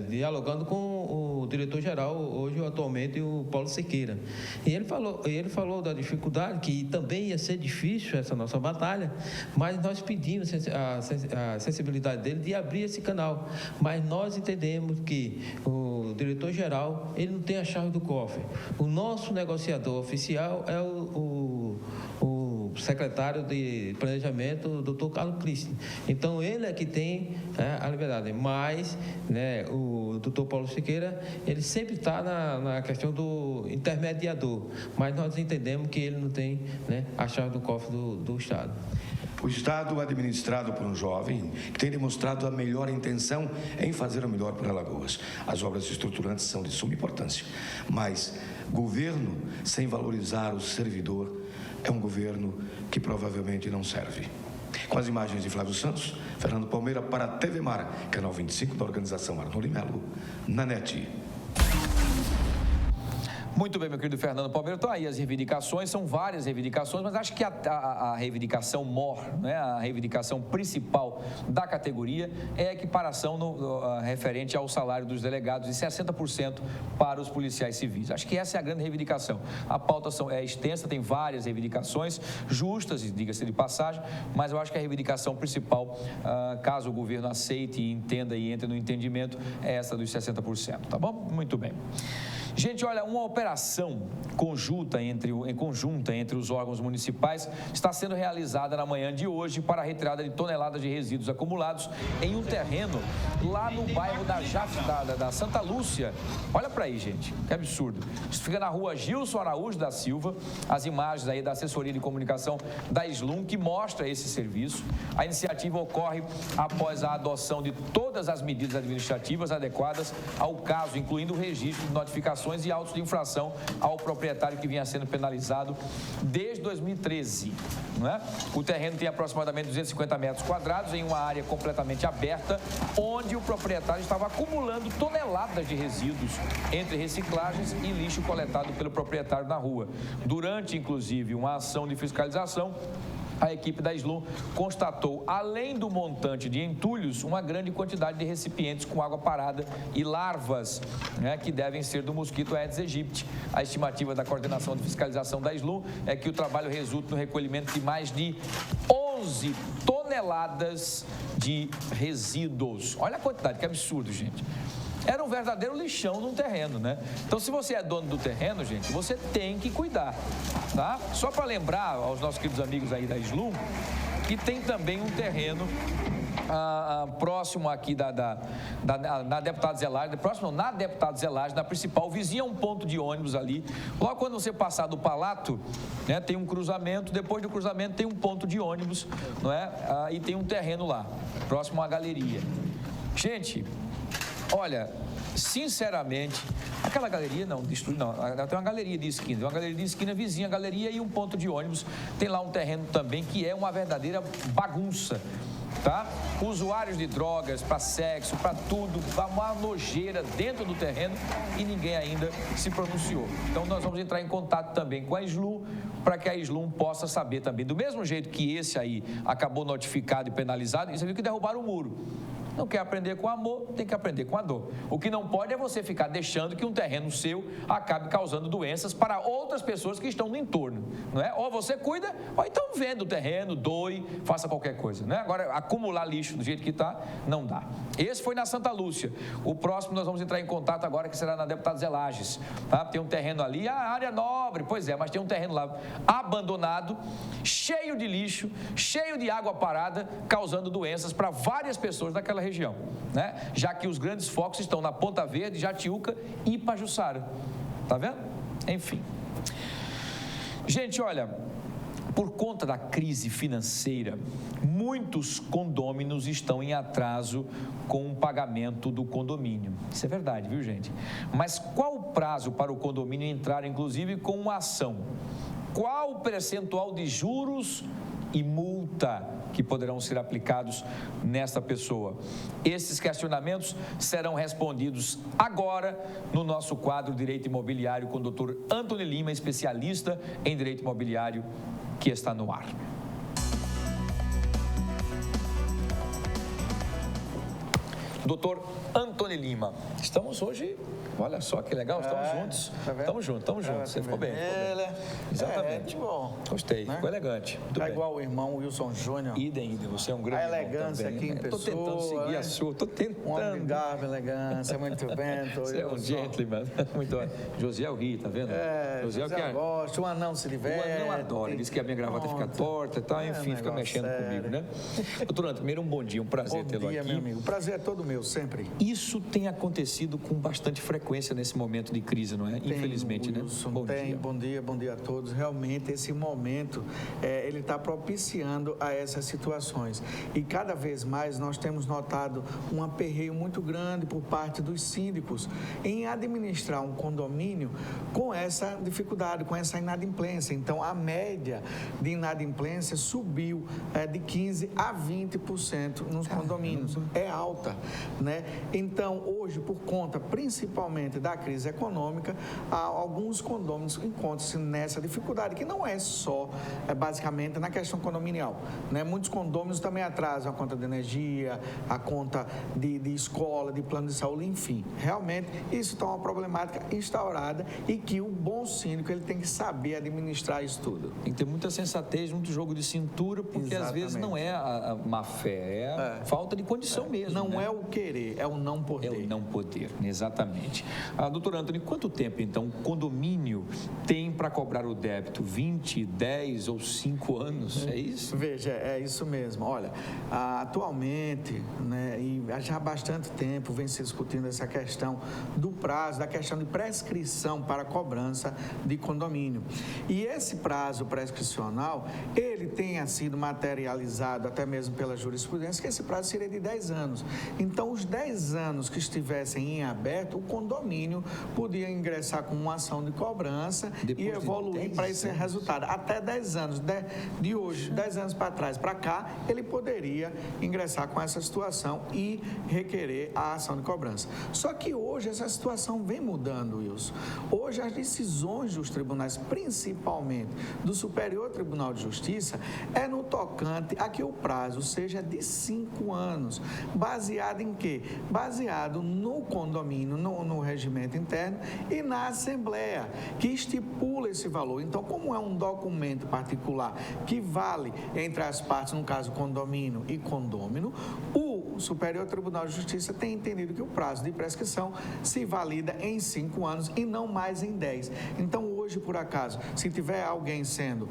dialogando com o diretor-geral, hoje atualmente o Paulo Siqueira, e ele falou da dificuldade, que também ia ser difícil essa nossa batalha, mas nós pedimos a sensibilidade dele de abrir esse canal, mas nós entendemos que o diretor-geral, ele não tem a chave do cofre. O nosso negociador oficial é o secretário de Planejamento, o doutor Carlos Cristi. Então, ele é que tem a liberdade. Mas, né, o doutor Paulo Siqueira, ele sempre está na questão do intermediador. Mas nós entendemos que ele não tem, né, a chave do cofre do Estado. O Estado, administrado por um jovem, que tem demonstrado a melhor intenção em fazer o melhor para Alagoas. As obras estruturantes são de suma importância, mas governo sem valorizar o servidor é um governo que provavelmente não serve. Com as imagens de Flávio Santos, Fernando Palmeira para a TV Mar, canal 25 da organização Arnoldo Melo, na NET. Muito bem, meu querido Fernando Palmeira. Então aí as reivindicações, são várias reivindicações, mas acho que a reivindicação maior, né, a reivindicação principal da categoria é a equiparação referente ao salário dos delegados de 60% para os policiais civis. Acho que essa é a grande reivindicação. A pauta é extensa, tem várias reivindicações justas, diga-se de passagem, mas eu acho que a reivindicação principal, caso o governo aceite e entenda e entre no entendimento, é essa dos 60%, tá bom? Muito bem. Gente, olha, uma operação conjunta entre os órgãos municipais está sendo realizada na manhã de hoje para a retirada de toneladas de resíduos acumulados em um terreno lá no bairro da Santa Lúcia. Olha para aí, gente, que absurdo. Isso fica na rua Gilson Araújo da Silva, as imagens aí da assessoria de comunicação da Slum que mostra esse serviço. A iniciativa ocorre após a adoção de todas as medidas administrativas adequadas ao caso, incluindo o registro de notificações e autos de infração ao proprietário que vinha sendo penalizado desde 2013. Não é? O terreno tem aproximadamente 250 metros quadrados em uma área completamente aberta, onde o proprietário estava acumulando toneladas de resíduos entre reciclagens e lixo coletado pelo proprietário na rua. Durante, inclusive, uma ação de fiscalização, a equipe da Slum constatou, além do montante de entulhos, uma grande quantidade de recipientes com água parada e larvas, né, que devem ser do mosquito Aedes aegypti. A estimativa da coordenação de fiscalização da Slum é que o trabalho resulte no recolhimento de mais de 11 toneladas de resíduos. Olha a quantidade, que absurdo, gente. Era um verdadeiro lixão num terreno, né? Então, se você é dono do terreno, gente, você tem que cuidar, tá? Só para lembrar aos nossos queridos amigos aí da Slum, que tem também um terreno próximo aqui na Deputado Zelage, na Deputado Zelage, na principal, vizinha um ponto de ônibus ali. Logo quando você passar do Palato, né, tem um cruzamento, depois do cruzamento tem um ponto de ônibus, não é? E tem um terreno lá, próximo à galeria. Gente, olha, sinceramente, aquela galeria não, tem uma galeria de esquina, vizinha à galeria e um ponto de ônibus. Tem lá um terreno também que é uma verdadeira bagunça, tá? Usuários de drogas, para sexo, para tudo, uma nojeira dentro do terreno e ninguém ainda se pronunciou. Então nós vamos entrar em contato também com a Slum, para que a Slum possa saber também, do mesmo jeito que esse aí acabou notificado e penalizado, você viu que derrubaram o muro. Não quer aprender com amor, tem que aprender com a dor. O que não pode é você ficar deixando que um terreno seu acabe causando doenças para outras pessoas que estão no entorno, não é? Ou você cuida, ou então venda o terreno, doe, faça qualquer coisa, né? Agora, acumular lixo do jeito que está, não dá. Esse foi na Santa Lúcia. O próximo nós vamos entrar em contato agora, que será na Deputado Zelages, tá? Tem um terreno ali, a área nobre, pois é, mas tem um terreno lá abandonado, cheio de lixo, cheio de água parada, causando doenças para várias pessoas daquela região, né? Já que os grandes focos estão na Ponta Verde, Jatiuca e Pajuçara. Tá vendo? Enfim. Gente, olha, por conta da crise financeira, muitos condôminos estão em atraso com o pagamento do condomínio. Isso é verdade, viu, gente? Mas qual o prazo para o condomínio entrar, inclusive, com uma ação? Qual o percentual de juros e multa que poderão ser aplicados nesta pessoa? Esses questionamentos serão respondidos agora no nosso quadro Direito Imobiliário com o Dr. Antony Lima, especialista em Direito Imobiliário, que está no ar. Dr. Antony Lima, estamos hoje Olha só que legal, estamos juntos. Tá vendo? Estamos juntos. Você ficou bem. Exatamente. Bom. Gostei, Né? ficou elegante. Muito bem. Igual o irmão Wilson Júnior. Idem, você é um grande A elegância irmão aqui em pessoa. Estou tentando seguir a sua, estou tentando. Um homem de garbo, elegância, muito bem. Você é um gentleman. Muito bom. Josiel ri, tá vendo? Josiel gosta, o anão se diverte. O anão adora, ele diz que a minha gravata fica torta e tal, enfim, fica mexendo comigo, né? Doutor Antônio, primeiro um bom dia, um prazer tê-lo aqui. Bom dia, meu amigo. O prazer é todo meu, sempre. Isso tem acontecido com bastante frequência nesse momento de crise, não é? Infelizmente, Wilson, né? Bom dia a todos. Realmente, esse momento, ele está propiciando a essas situações. E cada vez mais nós temos notado um aperreio muito grande por parte dos síndicos em administrar um condomínio com essa dificuldade, com essa inadimplência. Então, a média de inadimplência subiu de 15% a 20% nos condomínios. É alta, né? Então, hoje, por conta principalmente da crise econômica, alguns condôminos encontram-se nessa dificuldade, que não é só, basicamente, na questão condominial, né? Muitos condôminos também atrasam a conta de energia, a conta de escola, de plano de saúde, enfim. Realmente, isso está uma problemática instaurada e que o bom síndico ele tem que saber administrar isso tudo. Tem que ter muita sensatez, muito jogo de cintura, porque às vezes não é a má fé, é a falta de condição mesmo. Não é o querer, é o não poder. É o não poder, exatamente. Doutor Antônio, quanto tempo, então, o condomínio tem para cobrar o débito? 20, 10 ou 5 anos? É isso? Veja, é isso mesmo. Olha, atualmente, né, e já há bastante tempo vem se discutindo essa questão do prazo, da questão de prescrição para cobrança de condomínio. E esse prazo prescricional, ele tenha sido materializado até mesmo pela jurisprudência, que esse prazo seria de 10 anos. Então, os 10 anos que estivessem em aberto, o condomínio podia ingressar com uma ação de cobrança e evoluir para esse resultado. Até 10 anos, de hoje, 10 anos para trás, para cá, ele poderia ingressar com essa situação e requerer a ação de cobrança. Só que hoje essa situação vem mudando, Wilson. Hoje as decisões dos tribunais, principalmente do Superior Tribunal de Justiça, é no tocante a que o prazo seja de 5 anos. Baseado em quê? Baseado no condomínio, no regimento interno e na Assembleia, que estipula esse valor. Então, como é um documento particular que vale entre as partes, no caso condomínio e condômino, o Superior Tribunal de Justiça tem entendido que o prazo de prescrição se valida em 5 anos e não mais em 10. Então, hoje, por acaso, se tiver alguém sendo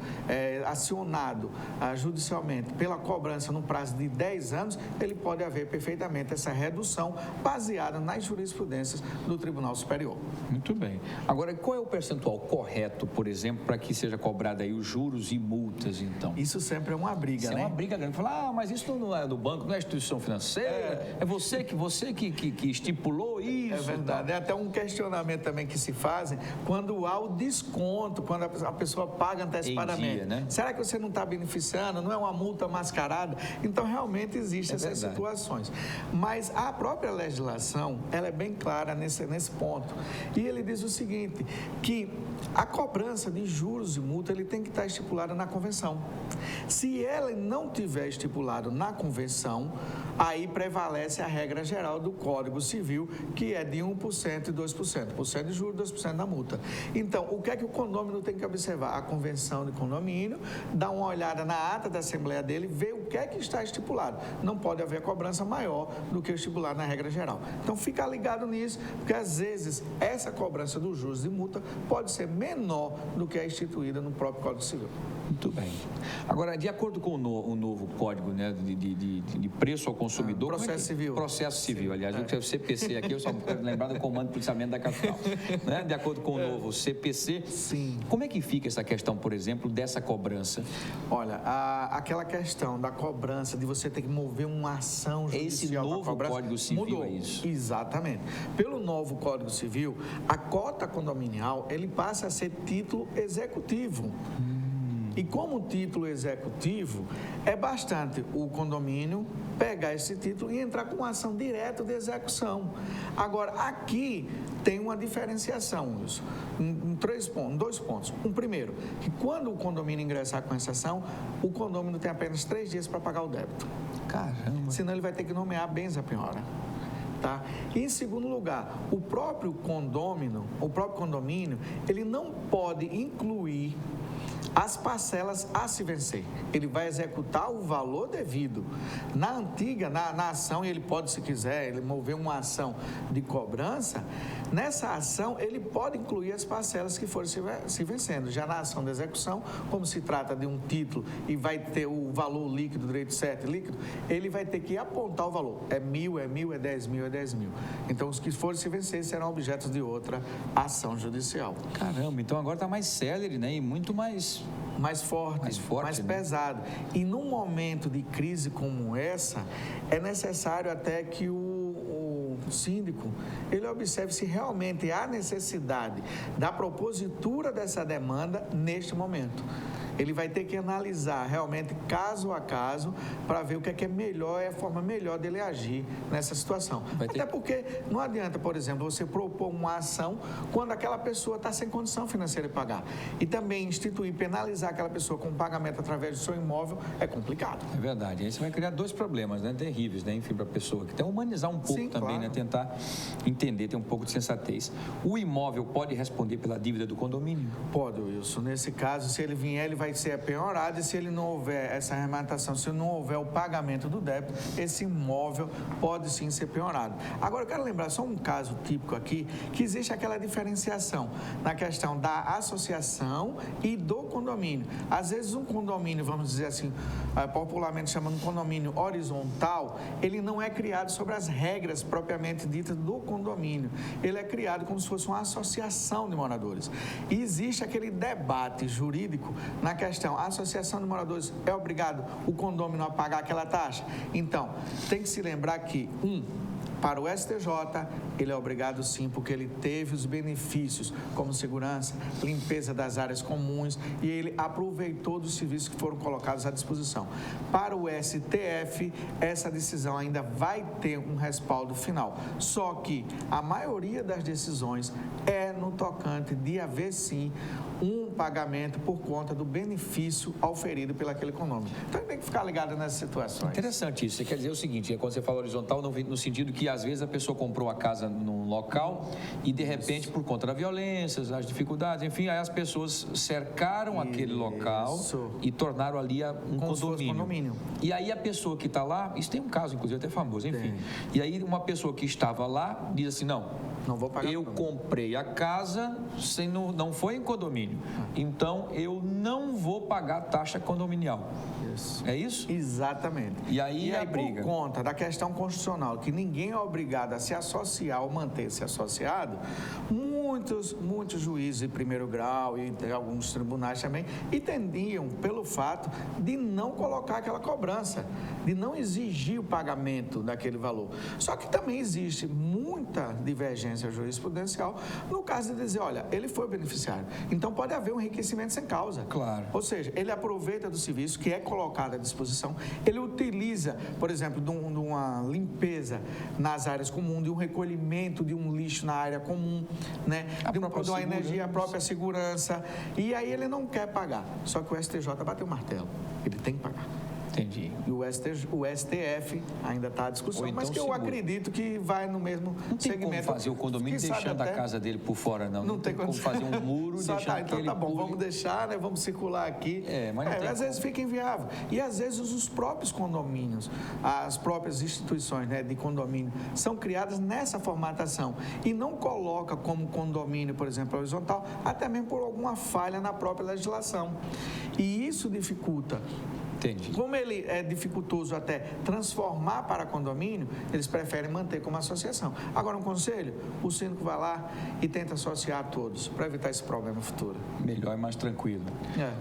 acionado judicialmente pela cobrança no prazo de 10 anos, ele pode haver perfeitamente essa redução baseada nas jurisprudências do Tribunal Superior. Muito bem. Agora, qual é o percentual correto, por exemplo, para que seja cobrado aí os juros e multas, então? Isso sempre é uma briga, né? É uma briga grande. Falar, mas isso não é do banco, não é instituição financeira, é você que estipulou isso. É verdade. É até um questionamento também que se fazem quando há o desconto, quando a pessoa paga antecipadamente. Em dia, né? Será que você não está beneficiando? Não é uma multa mascarada? Então, realmente existem essas situações. Mas a própria legislação, ela é bem clara nesse ponto. E ele diz o seguinte, que a cobrança de juros e multa, ele tem que estar estipulada na convenção. Se ela não tiver estipulado na convenção, aí prevalece a regra geral do Código Civil, que é de 1% e 2%. 1% de juros, 2% da multa. Então, o que é que o condômino tem que observar? A convenção de condomínio, dar uma olhada na ata da Assembleia dele, ver o que é que está estipulado. Não pode haver cobrança maior do que o estipulado na regra geral. Então, fica ligado nisso, porque às vezes essa cobrança dos juros e multa pode ser menor do que a instituída no próprio Código Civil. Muito bem. Agora, de acordo com o novo Código, né, de preço ao consumidor... Processo civil. Processo civil, aliás, o CPC aqui, eu só quero lembrar do Comando de Policiamento da Capital. Né? De acordo com o novo CPC, como é que fica essa questão, por exemplo, dessa cobrança? Olha, aquela questão da cobrança, de você ter que mover uma ação judicial... Esse novo Código Civil mudou. É isso? Exatamente. Pelo novo Código Civil, a cota condominial, ele passa a ser título executivo. E como título executivo, é bastante o condomínio pegar esse título e entrar com uma ação direta de execução. Agora, aqui tem uma diferenciação, Wilson, em 2 pontos. Primeiro, que quando o condomínio ingressar com essa ação, o condomínio tem apenas 3 dias para pagar o débito. Caramba! Senão ele vai ter que nomear bens à penhora. Tá? E, em segundo lugar, o próprio condomínio, ele não pode incluir as parcelas a se vencer. Ele vai executar o valor devido. Na antiga, na ação, ele pode, se quiser, ele mover uma ação de cobrança, nessa ação ele pode incluir as parcelas que forem se vencendo. Já na ação de execução, como se trata de um título e vai ter o valor líquido, direito certo e líquido, ele vai ter que apontar o valor. É 1.000, é 1.000, é 10.000, é 10.000. Então, os que forem se vencer serão objetos de outra ação judicial. Caramba, então agora está mais célere, né? E muito mais forte, mais pesado. E num momento de crise como essa, é necessário até que o síndico, ele observe se realmente há necessidade da propositura dessa demanda neste momento. Ele vai ter que analisar realmente caso a caso para ver o que é melhor, é a forma melhor dele agir nessa situação. Até porque não adianta, por exemplo, você propor uma ação quando aquela pessoa está sem condição financeira de pagar. E também instituir, penalizar aquela pessoa com pagamento através do seu imóvel é complicado. É verdade. Aí você vai criar dois problemas, né? Terríveis, né? Enfim, para a pessoa. Que tem que humanizar um pouco também, claro, né? Tentar entender, ter um pouco de sensatez. O imóvel pode responder pela dívida do condomínio? Pode, Wilson. Nesse caso, se ele vier, ele vai ser penhorado, e se ele não houver essa arrematação, se não houver o pagamento do débito, esse imóvel pode sim ser penhorado. Agora, eu quero lembrar só um caso típico aqui, que existe aquela diferenciação na questão da associação e do condomínio. Às vezes, um condomínio, vamos dizer assim, popularmente chamando de condomínio horizontal, ele não é criado sobre as regras propriamente ditas do condomínio. Ele é criado como se fosse uma associação de moradores. E existe aquele debate jurídico na questão, a associação de moradores é obrigado o condomínio a pagar aquela taxa? Então, tem que se lembrar que, para o STJ, ele é obrigado sim, porque ele teve os benefícios como segurança, limpeza das áreas comuns e ele aproveitou dos serviços que foram colocados à disposição. Para o STF, essa decisão ainda vai ter um respaldo final. Só que a maioria das decisões é no tocante de haver sim um pagamento por conta do benefício auferido pelaquele condomínio. Então, tem que ficar ligado nessas situações. Interessante isso. Você quer dizer o seguinte, quando você fala horizontal, no sentido que, às vezes, a pessoa comprou a casa num local e, de repente, por conta da violência, as dificuldades, enfim, aí as pessoas cercaram aquele local e tornaram ali um condomínio. E aí a pessoa que está lá, isso tem um caso, inclusive, até famoso, enfim. E aí uma pessoa que estava lá diz assim, não vou pagar. Eu comprei a casa, não foi em condomínio. Então, eu não vou pagar taxa condominial. Isso. É isso? Exatamente. E aí a briga. Por conta da questão constitucional, que ninguém é obrigado a se associar ou manter-se associado, muitos juízes de primeiro grau e alguns tribunais também entendiam pelo fato de não colocar aquela cobrança, de não exigir o pagamento daquele valor. Só que também existe muita divergência jurisprudencial no caso de dizer, olha, ele foi beneficiário, então pode haver um enriquecimento sem causa. Claro. Ou seja, ele aproveita do serviço que é colocado à disposição, ele utiliza, por exemplo, de uma limpeza nas áreas comuns, de um recolhimento de um lixo na área comum, né? De uma energia, a própria segurança, e aí ele não quer pagar. Só que o STJ bateu o martelo, ele tem que pagar. Entendi. E o STF ainda está à discussão, então, mas que eu acredito que vai no mesmo segmento. Não tem como fazer o condomínio deixando a casa dele por fora, não. Não tem como fazer um muro e deixar então tá bom, vamos deixar, né? Vamos circular aqui. Mas não tem às vezes fica inviável. E às vezes os próprios condomínios, as próprias instituições, né, de condomínio, são criadas nessa formatação e não coloca como condomínio, por exemplo, horizontal, até mesmo por alguma falha na própria legislação. E isso dificulta. Entendi. Como ele é dificultoso até transformar para condomínio, eles preferem manter como associação. Agora, um conselho, o síndico vai lá e tenta associar a todos, para evitar esse problema futuro. Melhor e mais tranquilo.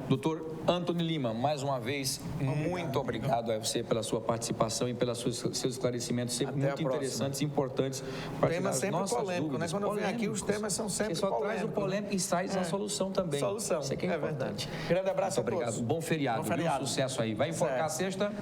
Doutor Antony Lima, mais uma vez, muito obrigado a você pela sua participação e pelos seus esclarecimentos sempre muito interessantes e importantes. Tema sempre polêmico, né? Quando eu venho aqui, os temas são sempre polêmicos. Você só traz o polêmico e traz a solução também. Solução, isso aqui é importante. Verdade. Grande abraço a todos. Obrigado. Bom feriado. Sucesso aí. Vai enforcar a sexta?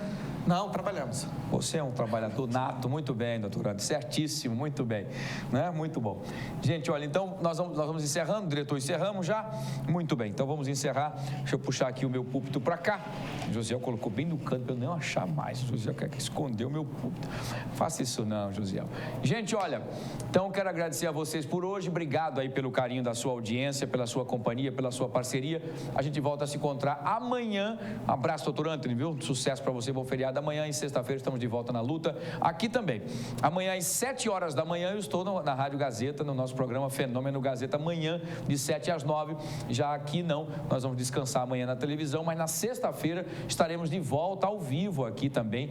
Não, trabalhamos. Você é um trabalhador nato, muito bem, doutorado, certíssimo, muito bem, né? Muito bom. Gente, olha, então nós vamos encerrando, diretor, encerramos já? Muito bem, então vamos encerrar. Deixa eu puxar aqui o meu púlpito para cá. O Josiel colocou bem no canto para eu não achar mais. O Josiel quer que escondeu o meu púlpito. Faça isso não, Josiel. Gente, olha, então quero agradecer a vocês por hoje. Obrigado aí pelo carinho da sua audiência, pela sua companhia, pela sua parceria. A gente volta a se encontrar amanhã. Abraço, doutor Antônio, viu? Sucesso para você, bom feriado. Amanhã, em sexta-feira, estamos de volta na luta. Aqui também. Amanhã, às 7 horas da manhã, eu estou na Rádio Gazeta, no nosso programa Fenômeno Gazeta, amanhã, de 7 às 9. Já aqui não, nós vamos descansar amanhã na televisão, mas na sexta-feira estaremos de volta ao vivo aqui também,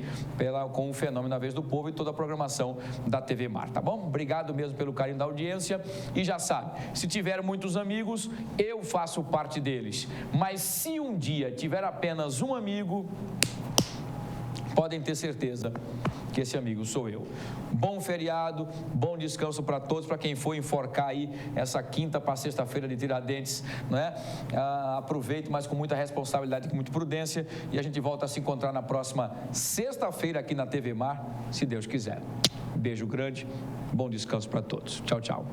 com o Fenômeno na Vez do Povo e toda a programação da TV Mar, tá bom? Obrigado mesmo pelo carinho da audiência. E já sabe, se tiver muitos amigos, eu faço parte deles. Mas se um dia tiver apenas um amigo, podem ter certeza que esse amigo sou eu. Bom feriado, bom descanso para todos, para quem for enforcar aí essa quinta para sexta-feira de Tiradentes, não é? Aproveite, mas com muita responsabilidade, com muita prudência, e a gente volta a se encontrar na próxima sexta-feira aqui na TV Mar, se Deus quiser. Beijo grande, bom descanso para todos. Tchau, tchau.